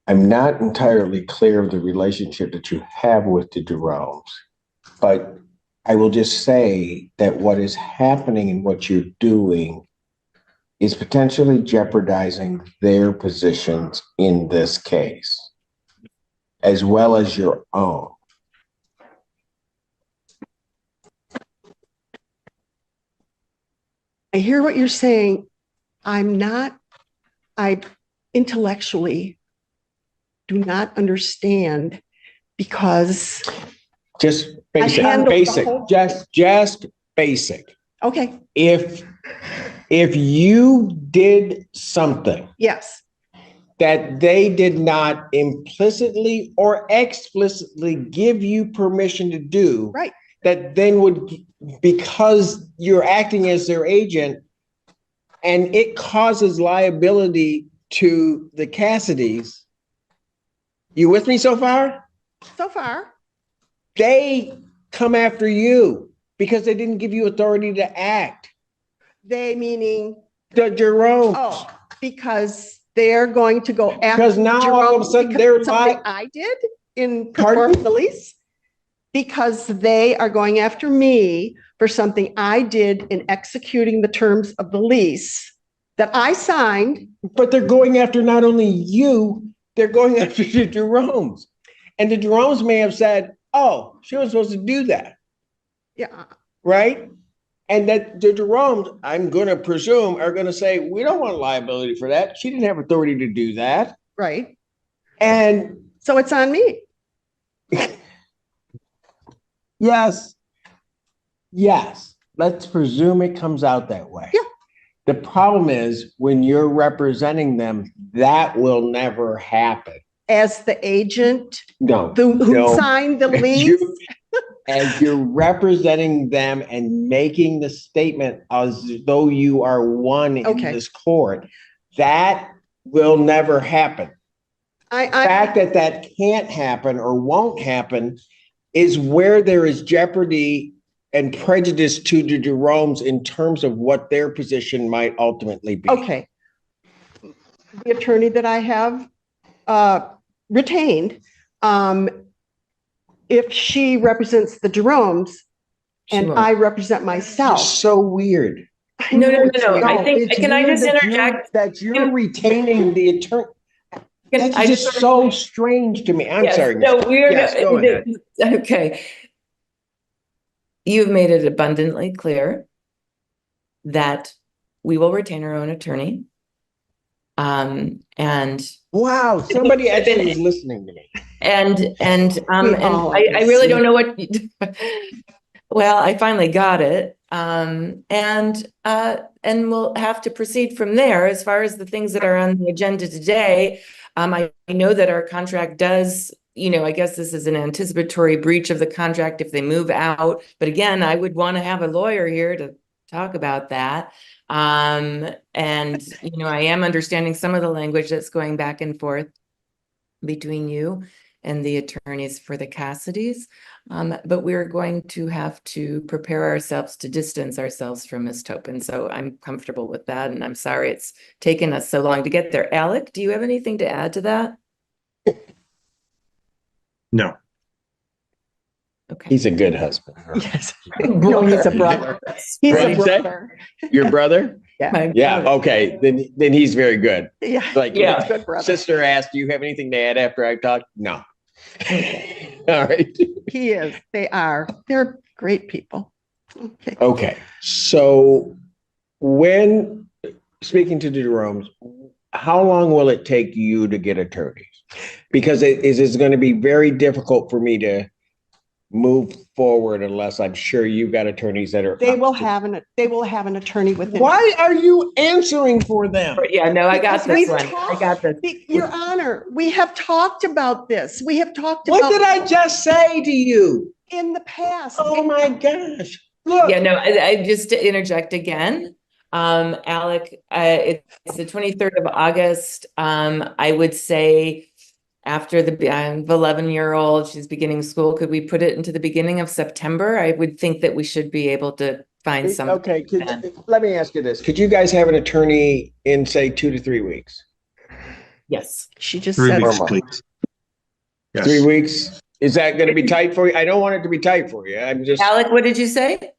I'm not entirely clear of the relationship that you have with the Jeromes, but I will just say that what is happening and what you're doing is potentially jeopardizing their positions in this case, as well as your own. I hear what you're saying. I intellectually do not understand because, Just basic, handled the basic, whole- just basic. okay, If you did something yes, that they did not implicitly or explicitly give you permission to do, right, that then would, because you're acting as their agent and it causes liability to the Cassidys. You with me so far? so far, They come after you because they didn't give you authority to act. they meaning, The Jerome. oh, because they're going to go after. Because now all of a Jerome sudden because they're of something like, I did in Pardon? performing the lease? Because they are going after me for something I did in executing the terms of the lease that I signed. but they're going after not only you, they're going after the Jeromes. And the Jeromes may have said, oh, she was supposed to do that, Yeah, right? And that the Jeromes, I'm going to presume, are going to say, we don't want liability for that. She didn't have authority to do that. right. And So it's on me. yes, let's presume it comes out that way. Yeah. The problem is when you're representing them, that will never happen. As the agent No. who no. signed the As lease. as you're representing them and making the statement as though you are one in Okay. this court, that will never happen. The fact that that can't happen or won't happen is where there is jeopardy and prejudice to the Jeromes in terms of what their position might ultimately be. Okay. The attorney that I have retained, if she represents the Jeromes She and won't. I represent myself. So weird. No. I think, It's can I weird just that you're- interject? That you're retaining the attorney. Can That's I just so strange to me. I'm Yes, sorry. no, we're, Yes, go ahead. okay. You've made it abundantly clear that we will retain our own attorney. And Wow, somebody actually is listening to me. and all I really listen. don't know what, well, I finally got it. And we'll have to proceed from there. As far as the things that are on the agenda today, I know that our contract does, I guess this is an anticipatory breach of the contract if they move out. But again, I would want to have a lawyer here to talk about that. And, I am understanding some of the language that's going back and forth between you and the attorneys for the Cassidys. But we're going to have to prepare ourselves to distance ourselves from Ms. Topin. So I'm comfortable with that. And I'm sorry it's taken us so long to get there. Alec, do you have anything to add to that? No. Okay. He's a good husband. Yes. No, he's a brother. He's What'd a you say? brother. Your brother? My Yeah, brother. okay, then he's very good. Yeah. Like, Yeah. He's a good brother. sister asked, do you have anything to add after I talked? No. All right. He is. They are. They're great people. Okay. Okay, so speaking to the Jeromes, how long will it take you to get attorneys? Because it's going to be very difficult for me to move forward unless I'm sure you've got attorneys that are. They will have an attorney within. Why are you answering for them? Yeah, no, I got Because this we've one. I got this. Your Honor, we have talked about this. We have talked What about did I just say to you? in the past. Oh my gosh. Look. Yeah, no, I just to interject again. Alec, it's the 23rd of August. I would say after I have 11-year-old, she's beginning school. Could we put it into the beginning of September? I would think that we should be able to find some. Okay, let me ask you this. Could you guys have an attorney in, say, 2 to 3 weeks? Yes. She just 3 said. weeks, please. Yes. 3 weeks? Is that going to be tight for you? I don't want it to be tight for you. I'm just. Alec, what did you say?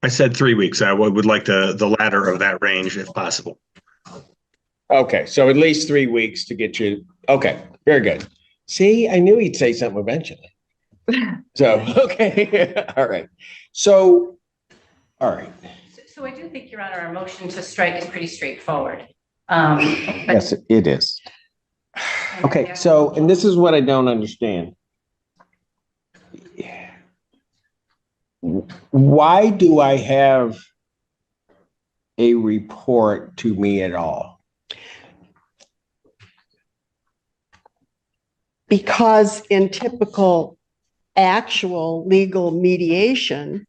I said 3 weeks. I would like the latter of that range if possible. Okay, so at least 3 weeks to get you. Okay, very good. See, I knew he'd say something eventually. So, okay, all right. So, all right. So I do think, Your Honor, our motion to strike is pretty straightforward. Yes, it is. Okay, so, and this is what I don't understand. Why do I have a report to me at all? Because in typical actual legal mediation,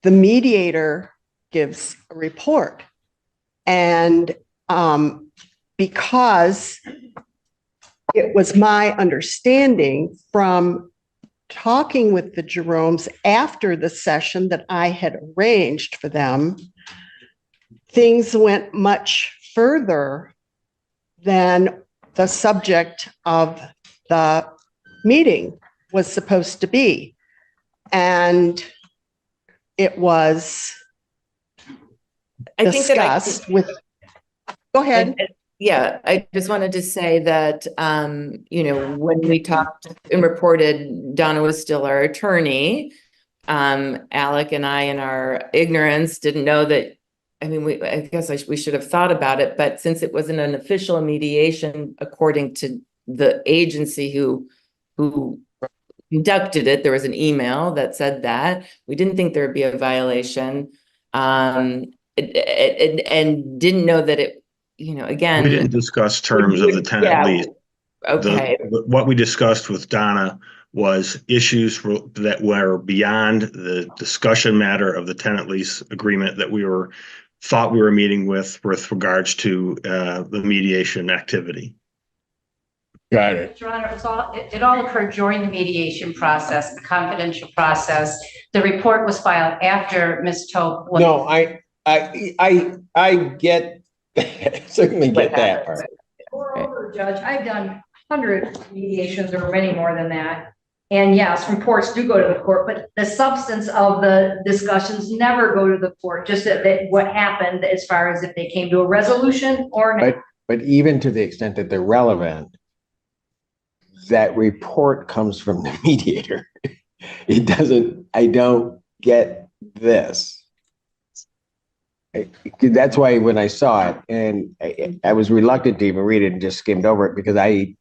the mediator gives a report. And because it was my understanding from talking with the Jeromes after the session that I had arranged for them, things went much further than the subject of the meeting was supposed to be. And it was I think that discussed with, go ahead. Yeah, I just wanted to say that, when we talked and reported Donna was still our attorney, Alec and I in our ignorance didn't know that, I guess we should have thought about it, but since it wasn't an official mediation, according to the agency who conducted it, there was an email that said that. We didn't think there would be a violation, and didn't know that it, again. We didn't discuss terms of the tenant lease. Okay. What we discussed with Donna was issues that were beyond the discussion matter of the tenant lease agreement that we thought we were meeting with regards to the mediation activity. Got it. Your Honor, it all occurred during the mediation process, the confidential process. The report was filed after Ms. Tope was. No, I get, certainly get that part. Moreover, Judge, I've done hundreds of mediations or many more than that. And yes, reports do go to the court, but the substance of the discussions never go to the court, just that what happened as far as if they came to a resolution or not. But even to the extent that they're relevant, that report comes from the mediator. I don't get this. That's why when I saw it, and I was reluctant to even read it and just skimmed over it because I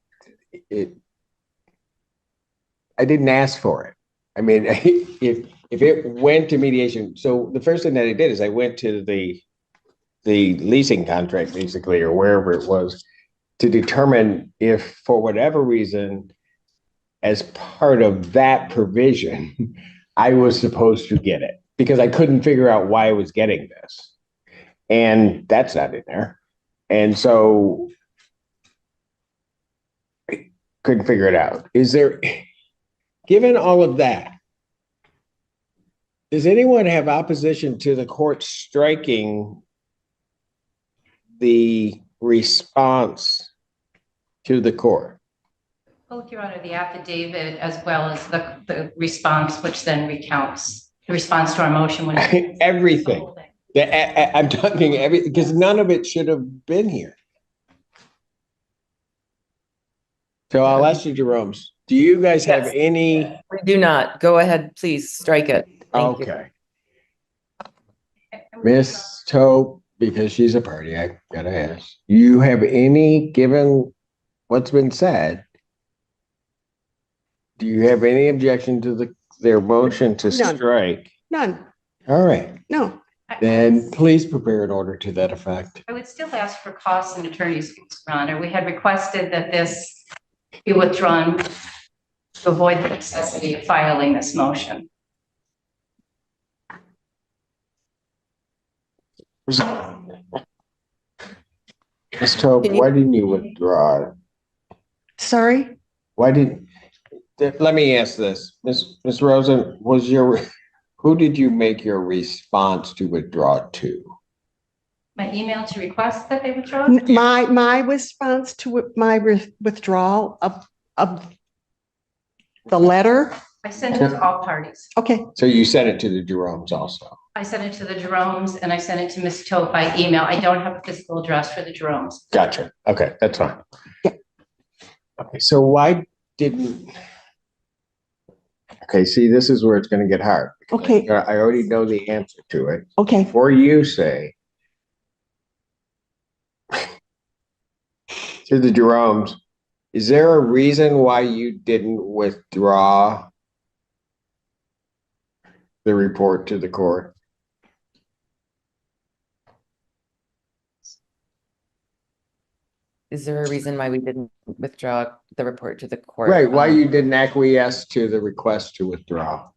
didn't ask for it. I mean, if it went to mediation, so the first thing that I did is I went to the leasing contract basically, or wherever it was, to determine if for whatever reason, as part of that provision, I was supposed to get it because I couldn't figure out why I was getting this. And that's not in there. And so I couldn't figure it out. Is there, given all of that, does anyone have opposition to the court striking the response to the court? Both, Your Honor, the affidavit as well as the response, which then recounts the response to our motion. When Everything. I'm talking everything, because none of it should have been here. So I'll ask you, Jerome, do you guys have Yes. any? We do not. Go ahead, please strike it. Thank you. Okay. Miss Tope, because she's a party, I gotta ask. You have any, given what's been said, do you have any objection to their motion to None. strike? None, All right, no. then please prepare an order to that effect. I would still ask for costs and attorney's fees, Your Honor. We had requested that this be withdrawn to avoid the necessity of filing this motion. Ms. Tope, Can you- why didn't you withdraw it? Sorry? Why didn't, let me ask this, Ms. Rosen, who did you make your response to withdraw to? My email to request that they withdraw? My response to my withdrawal of the letter, I sent it to all parties. okay, So you sent it to the Jeromes also? I sent it to the Jeromes and I sent it to Ms. Tope by email. I don't have a physical address for the Jeromes. Gotcha. Okay, that's fine. Yeah. Okay, so why didn't? Okay, see, this is where it's gonna get hard. okay, I already know the answer to it. okay. Before you say to the Jeromes, is there a reason why you didn't withdraw the report to the court? Is there a reason why we didn't withdraw the report to the court? Right, why Um, you didn't acquiesce to the request to withdraw?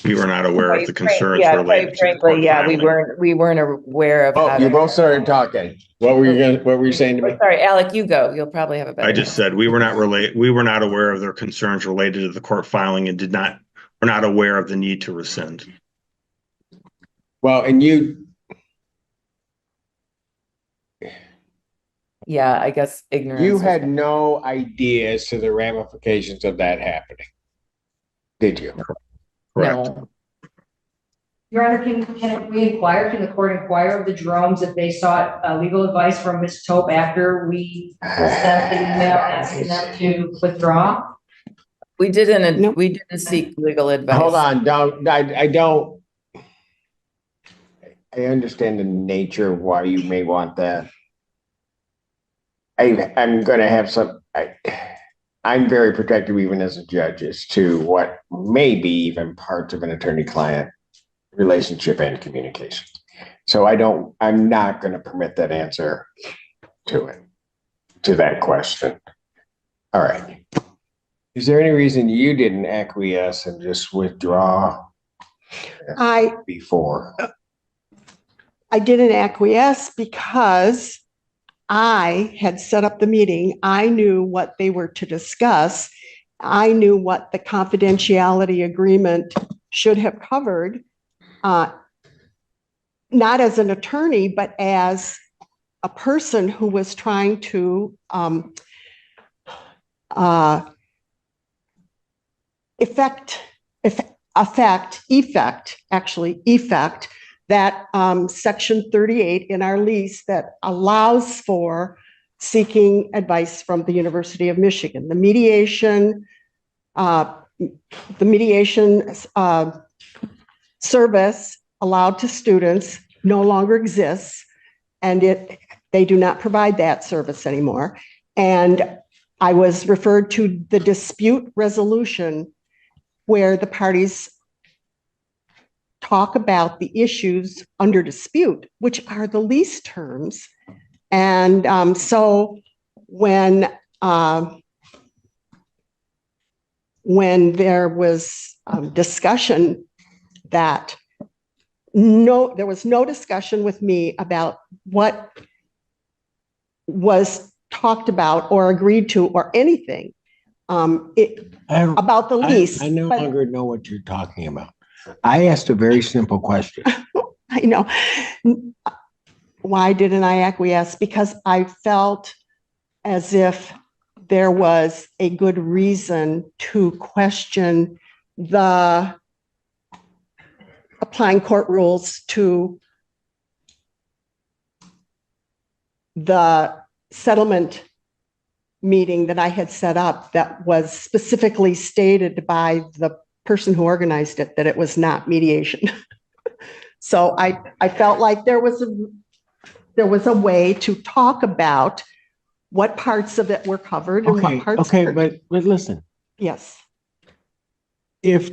We were not aware of the concerns Yeah, related quite to the frankly, court yeah, we filing. weren't aware of. Oh, how you to- both started talking. What were you saying to me? Sorry, Alec, you go. You'll probably have a better. I just said we were not aware of their concerns related to the court filing and were not aware of the need to rescind. Well, and Yeah, I guess ignorance. you was- had no idea as to the ramifications of that happening, did you? Correct. No. Your Honor, can the court inquire of the Jeromes if they sought legal advice from Ms. Tope after we sent the email asking them to withdraw? We didn't, Nope. we didn't seek legal advice. Hold on, I understand the nature of why you may want that. I'm gonna have I'm very protective even as a judge as to what may be even parts of an attorney-client relationship and communication. So I'm not gonna permit that answer to that question. All right. Is there any reason you didn't acquiesce and just withdraw before? I didn't acquiesce because I had set up the meeting. I knew what they were to discuss. I knew what the confidentiality agreement should have covered, not as an attorney, but as a person who was trying to effect that section 38 in our lease that allows for seeking advice from the University of Michigan. The mediation service allowed to students no longer exists, and they do not provide that service anymore. And I was referred to the dispute resolution where the parties talk about the issues under dispute, which are the lease terms. And so when there was discussion that there was no discussion with me about what was talked about or agreed to or anything about the lease. I no But longer know what you're talking about. I asked a very simple question. I know. Why didn't I acquiesce? Because I felt as if there was a good reason to question the applying court rules to the settlement meeting that I had set up that was specifically stated by the person who organized it that it was not mediation. So I felt like there was a way to talk about what parts of it were covered and what parts. Okay, but listen, Yes, if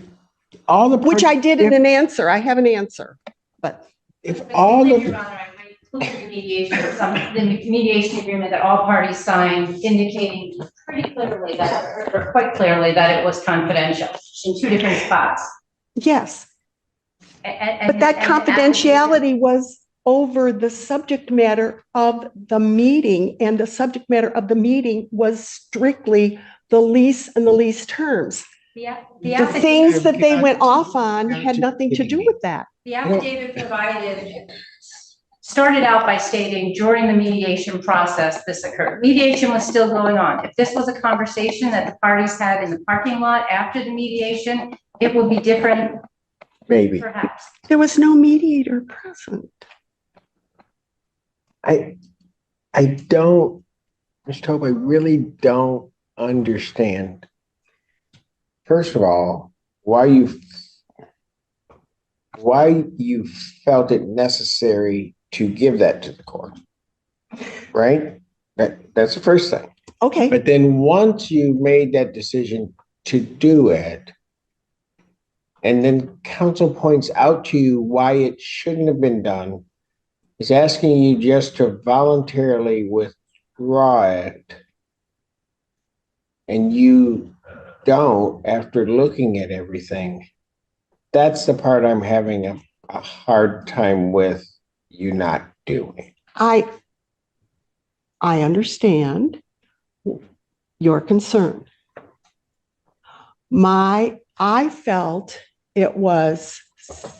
all the. which I did in an answer. I have an answer, but If all Your the, Honor, I included the mediation agreement that all parties signed indicating pretty clearly that, or quite clearly that it was confidential in two different spots. yes, And- but that and- confidentiality was over the subject matter of the meeting, and the subject matter of the meeting was strictly the lease and the lease terms. The things that they went off on had nothing to do with that. The affidavit provided started out by stating during the mediation process, this occurred. Mediation was still going on. If this was a conversation that the parties had in the parking lot after the mediation, it would be different, maybe, perhaps. There was no mediator present. I don't, Ms. Tope, I really don't understand. First of all, why you felt it necessary to give that to the court, right? That's the first thing. Okay, But then once you made that decision to do it, and then counsel points out to you why it shouldn't have been done, is asking you just to voluntarily withdraw it, and you don't after looking at everything. That's the part I'm having a hard time with you not doing. I understand your concern. I felt it was,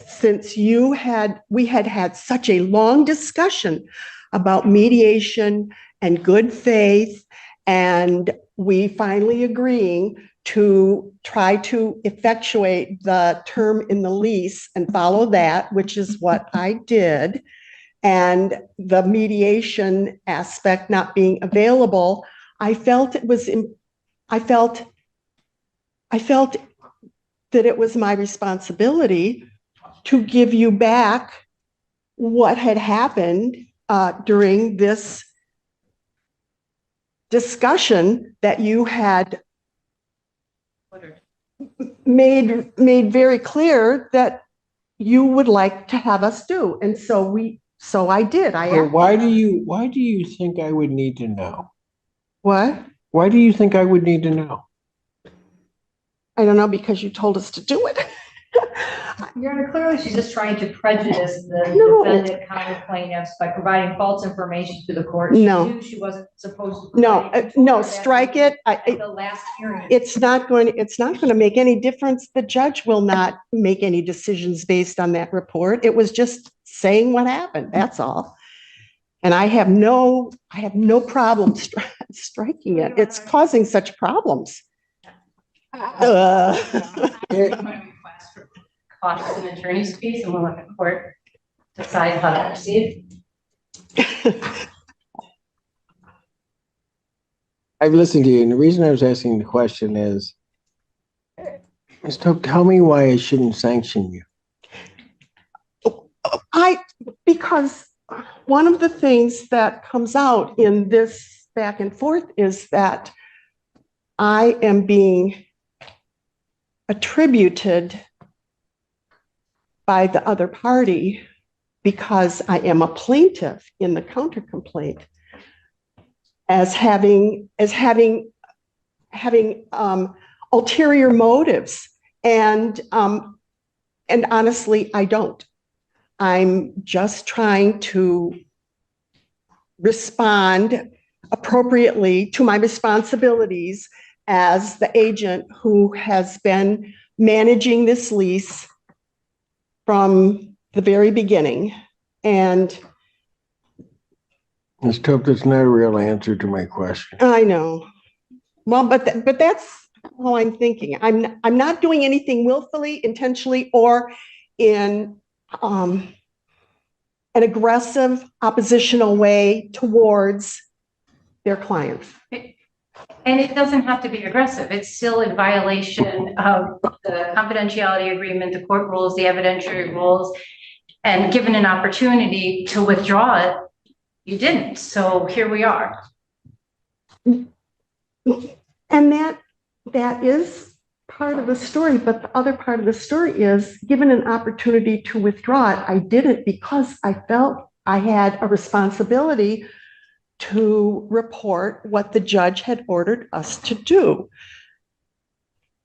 since we had had such a long discussion about mediation and good faith, and we finally agreeing to try to effectuate the term in the lease and follow that, which is what I did. And the mediation aspect not being available, I felt that it was my responsibility to give you back what had happened during this discussion that you had made very clear that you would like to have us do. And so I did. Why do you think I would need to know? What? Why do you think I would need to know? I don't know, because you told us to do it. Your Honor, clearly she's just trying to prejudice the No. defendant counter plaintiffs by providing false information to the court. No. She knew she wasn't supposed to. No, provide it. no, strike it. At the last hearing. It's not going to make any difference. The judge will not make any decisions based on that report. It was just saying what happened. That's all. And I have no problem striking it. It's causing such problems. Request for costs and attorney's fees, and we'll let the court decide how to proceed. I've listened to you, and the reason I was asking the question is, Ms. Tope, tell me why I shouldn't sanction you. Because one of the things that comes out in this back and forth is that I am being attributed by the other party because I am a plaintiff in the counter complaint as having ulterior motives. And honestly, I don't. I'm just trying to respond appropriately to my responsibilities as the agent who has been managing this lease from the very beginning. And Ms. Tope, that's not a real answer to my question. I know. Well, but that's all I'm thinking. I'm not doing anything willfully, intentionally, or in an aggressive, oppositional way towards their clients. And it doesn't have to be aggressive. It's still in violation of the confidentiality agreement, the court rules, the evidentiary rules. And given an opportunity to withdraw it, you didn't. So here we are. And that is part of the story, but the other part of the story is, given an opportunity to withdraw it, I did it because I felt I had a responsibility to report what the judge had ordered us to do.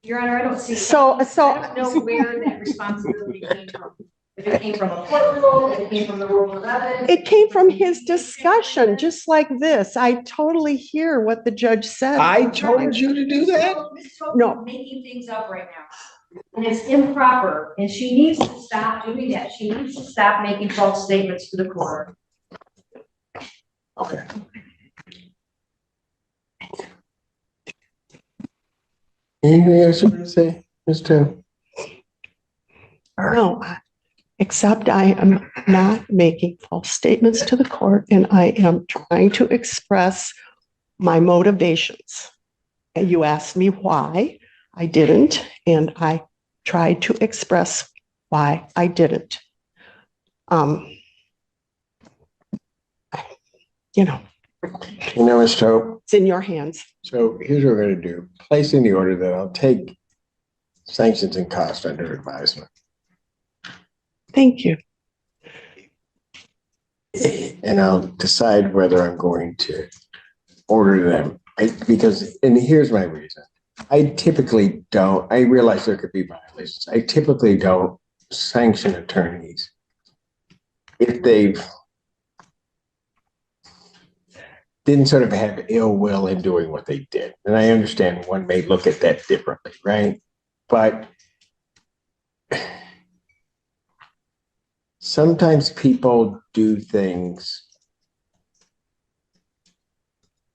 Your Honor, I don't see. So I don't know where that responsibility came from. If it came from a court rule, if it came from the rule of evidence. it came from his discussion, just like this. I totally hear what the judge said. I told you to do that? No. Making things up right now. And it's improper, and she needs to stop doing that. She needs to stop making false statements to the court. Okay. Anything else you want to say, Ms. Tope? No, except I am not making false statements to the court, and I am trying to express my motivations. And you asked me why I didn't, and I tried to express why I didn't. You know, Ms. Tope, it's in your hands. so here's what we're going to do. Place in the order that I'll take sanctions and costs under advisement. Thank you. And I'll decide whether I'm going to order them. Because here's my reason. I typically don't, I realize there could be violations. I typically don't sanction attorneys if they've didn't sort of have ill will in doing what they did. And I understand one may look at that differently, right? But sometimes people do things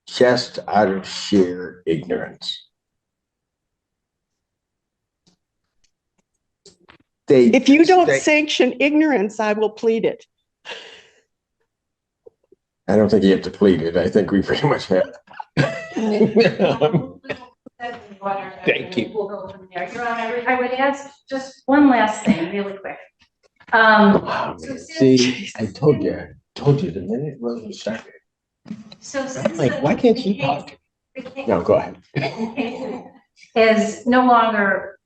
just out of sheer ignorance. If you don't sanction ignorance, I will plead it. I don't think you have to plead it. I think we pretty much have. Thank you. We'll go from there. Your Honor, I would ask just one last thing really quick. See, I told you the minute Rosie started. So I'm like, why can't you talk? No, go ahead. Is no longer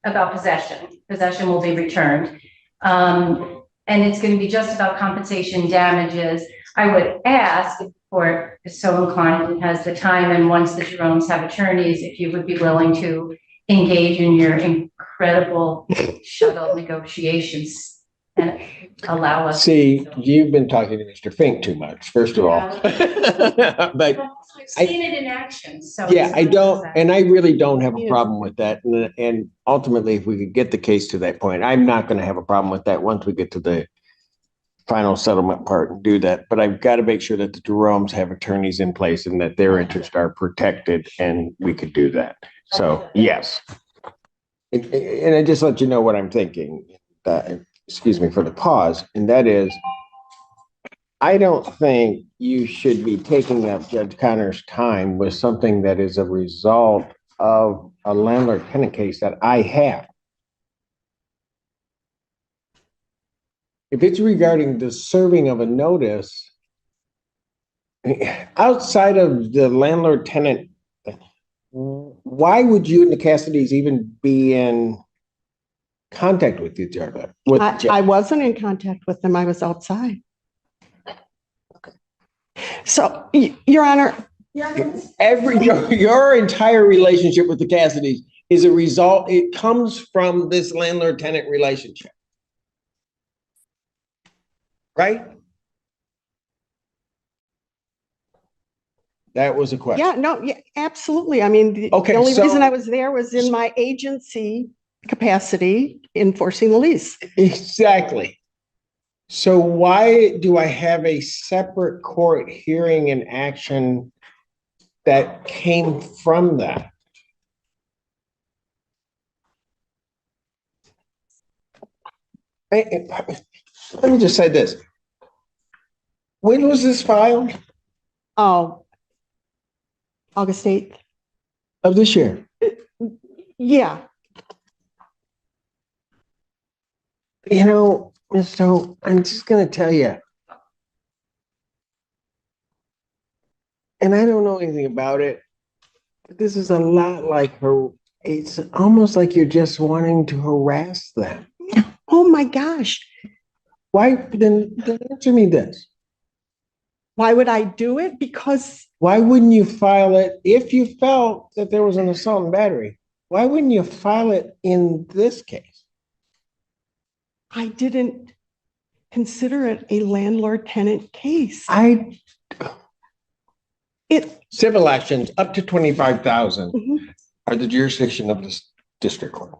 about possession. Possession will be returned. And it's going to be just about compensation damages. I would ask if the court is so inclined and has the time, and once the Jeromes have attorneys, if you would be willing to engage in your incredible shuttle negotiations and allow us. See, you've been talking to Mr. Fink too much, first of all. But I've seen it in action, so. yeah, I don't, and I really don't have a problem with that. And ultimately, if we could get the case to that point, I'm not going to have a problem with that once we get to the final settlement part and do that. But I've got to make sure that the Jeromes have attorneys in place and that their interests are protected, and we could do that. So, yes. And I just let you know what I'm thinking. Excuse me for the pause, and that is, I don't think you should be taking up Judge Connor's time with something that is a result of a landlord-tenant case that I have. if it's regarding the serving of a notice, outside of the landlord tenant, why would you and the Cassidys even be in contact with each other? I wasn't in contact with them. I was outside. So, Your Honor, your entire relationship with the Cassidys is a result, it comes from this landlord tenant relationship. Right? That was a question. yeah, no, yeah, absolutely. I mean, the Okay, only so- reason I was there was in my agency capacity enforcing the lease. Exactly. So why do I have a separate court hearing and action that came from that? Let me just say this. When was this filed? Oh, August 8th. Of this year? Yeah, You know, Mr. I'm just gonna tell you. And I don't know anything about it, but this is a lot like her. It's almost like you're just wanting to harass them. oh my gosh. Why, then answer me this. Why would I do it? Because Why wouldn't you file it if you felt that there was an assault and battery? Why wouldn't you file it in this case? I didn't consider it a landlord-tenant case. Civil actions up to 25,000 Mhm. are the jurisdiction of this district court.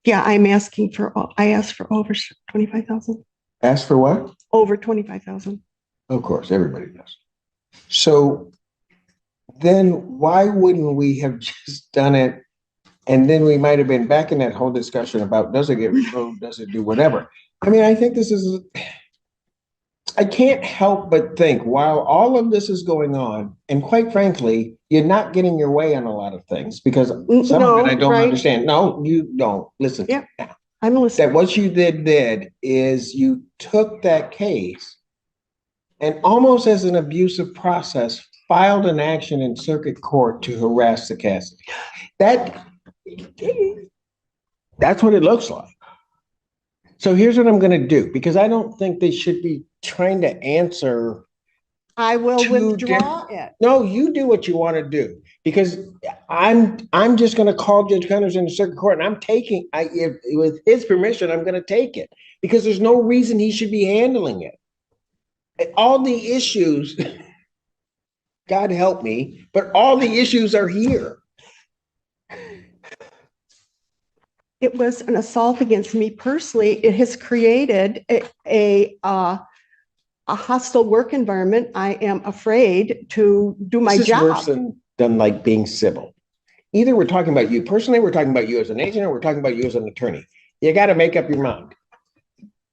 Yeah, I asked for over 25,000, Ask for what? over 25,000. Of course, everybody does. So then why wouldn't we have just done it? And then we might have been back in that whole discussion about, does it get removed? Does it do whatever? I mean, I think I can't help but think while all of this is going on, and quite frankly, you're not getting your way on a lot of things because some of it I don't right. understand. No, you don't. Listen. Yep. I'm listening. That what you did is you took that case and almost as an abusive process, filed an action in circuit court to harass the Cassidy. That's what it looks like. So here's what I'm gonna do, because I don't think they should be trying to answer. I will Two withdraw it. No, you do what you want to do, because I'm just gonna call Judge Connors in the circuit court and I'm taking, with his permission, I'm gonna take it. Because there's no reason he should be handling it. All the issues, God help me, but all the issues are here. It was an assault against me personally. It has created a hostile work environment. I am afraid to do my This is job. worse than like being civil. Either we're talking about you personally, we're talking about you as an agent, or we're talking about you as an attorney. You got to make up your mind.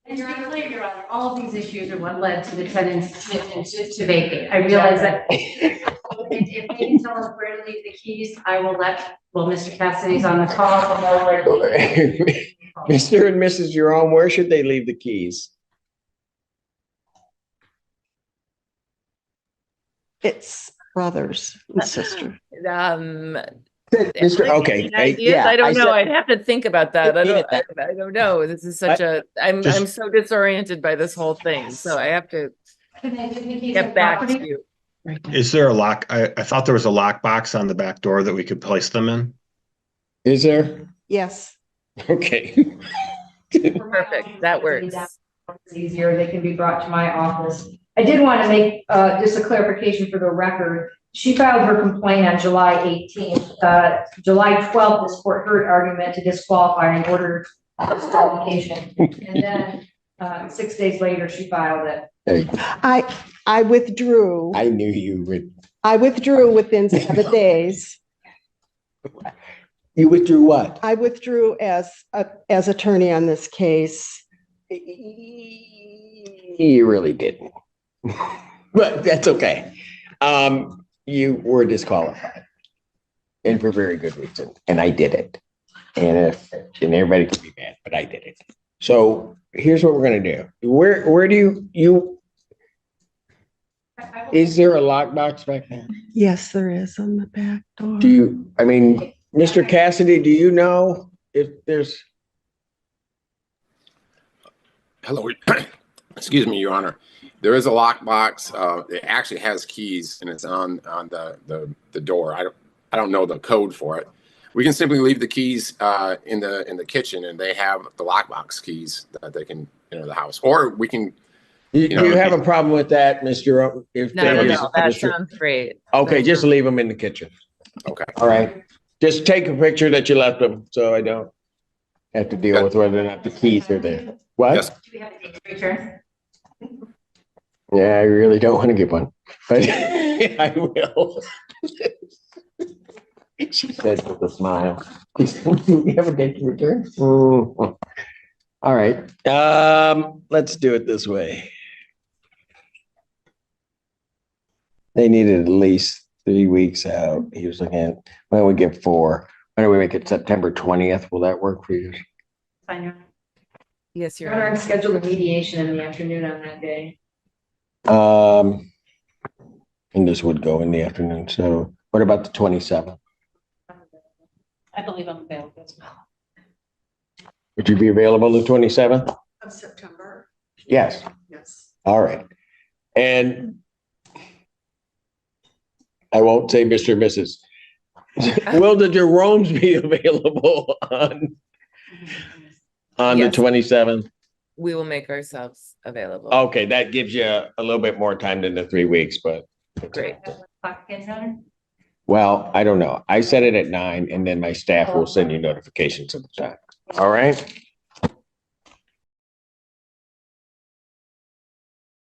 And to be clear, Your Honor, all of these issues are what led to the tenant's commitment to vacate. I realize that if they can tell us where to leave the keys, I will Mr. Cassidy's on the call. I'll know where to leave the keys. Mr. and Mrs. Jerome, where should they leave the keys? It's brothers and sisters. Mr. Okay. Ideas? I don't know. said- I'd have to think about that. Yeah, I don't know. This is such I'm so disoriented by this whole thing. So I have to Can they leave the keys get in back to property? you. Is there a lock? I thought there was a lockbox on the back door that we could place them in. Is there? Yes. Okay. Perfect. That works. It's easier, they can be brought to my office. I did want to make just a clarification for the record. She filed her complaint on July 18th. July 12th, this court heard argument to disqualify and order disqualification. And then 6 days later, she filed it. I withdrew. I knew you would. I withdrew within 7 days. You withdrew what? I withdrew as attorney on this case. You really didn't. But that's okay. You were disqualified. And for very good reason. And I did it. And everybody can be mad, but I did it. So here's what we're gonna do. Where do is there a lockbox back there? Yes, there is on the back door. Mr. Cassidy, do you know if there's? Hello, excuse me, Your Honor. There is a lockbox. It actually has keys and it's on the door. I don't know the code for it. We can simply leave the keys in the kitchen, and they have the lockbox keys that they can enter the house. Or we can. Do you have a problem with that, Mr. If No, they- no, that Mr. sounds great. Okay, just leave them in the kitchen. Okay. All right. Just take a picture that you left them, so I don't have to deal with whether or not the keys are there. What? Yes. Do we have a date to return? Yeah, I really don't want to get one, but I will. She said with a smile. Do we have a date to return? All right, let's do it this way. They needed at least 3 weeks out. He was looking at, why don't we get 4? Why don't we make it September 20th? Will that work for you? Fine, Your Honor. Yes, Your Honor, I've scheduled a mediation in the afternoon on that day. And this would go in the afternoon. So what about the 27th? I believe I'm available as well. Would you be available the 27th? Of September? Yes. Yes. All right. And I won't say Mr. and Mrs. Will the Jeromes be available on the Yes. 27th? We will make ourselves available. Okay, that gives you a little bit more time than the 3 weeks, but Great. Clock again, Your Honor? well, I don't know. I set it at 9 and then my staff will send you notifications of the time. All right?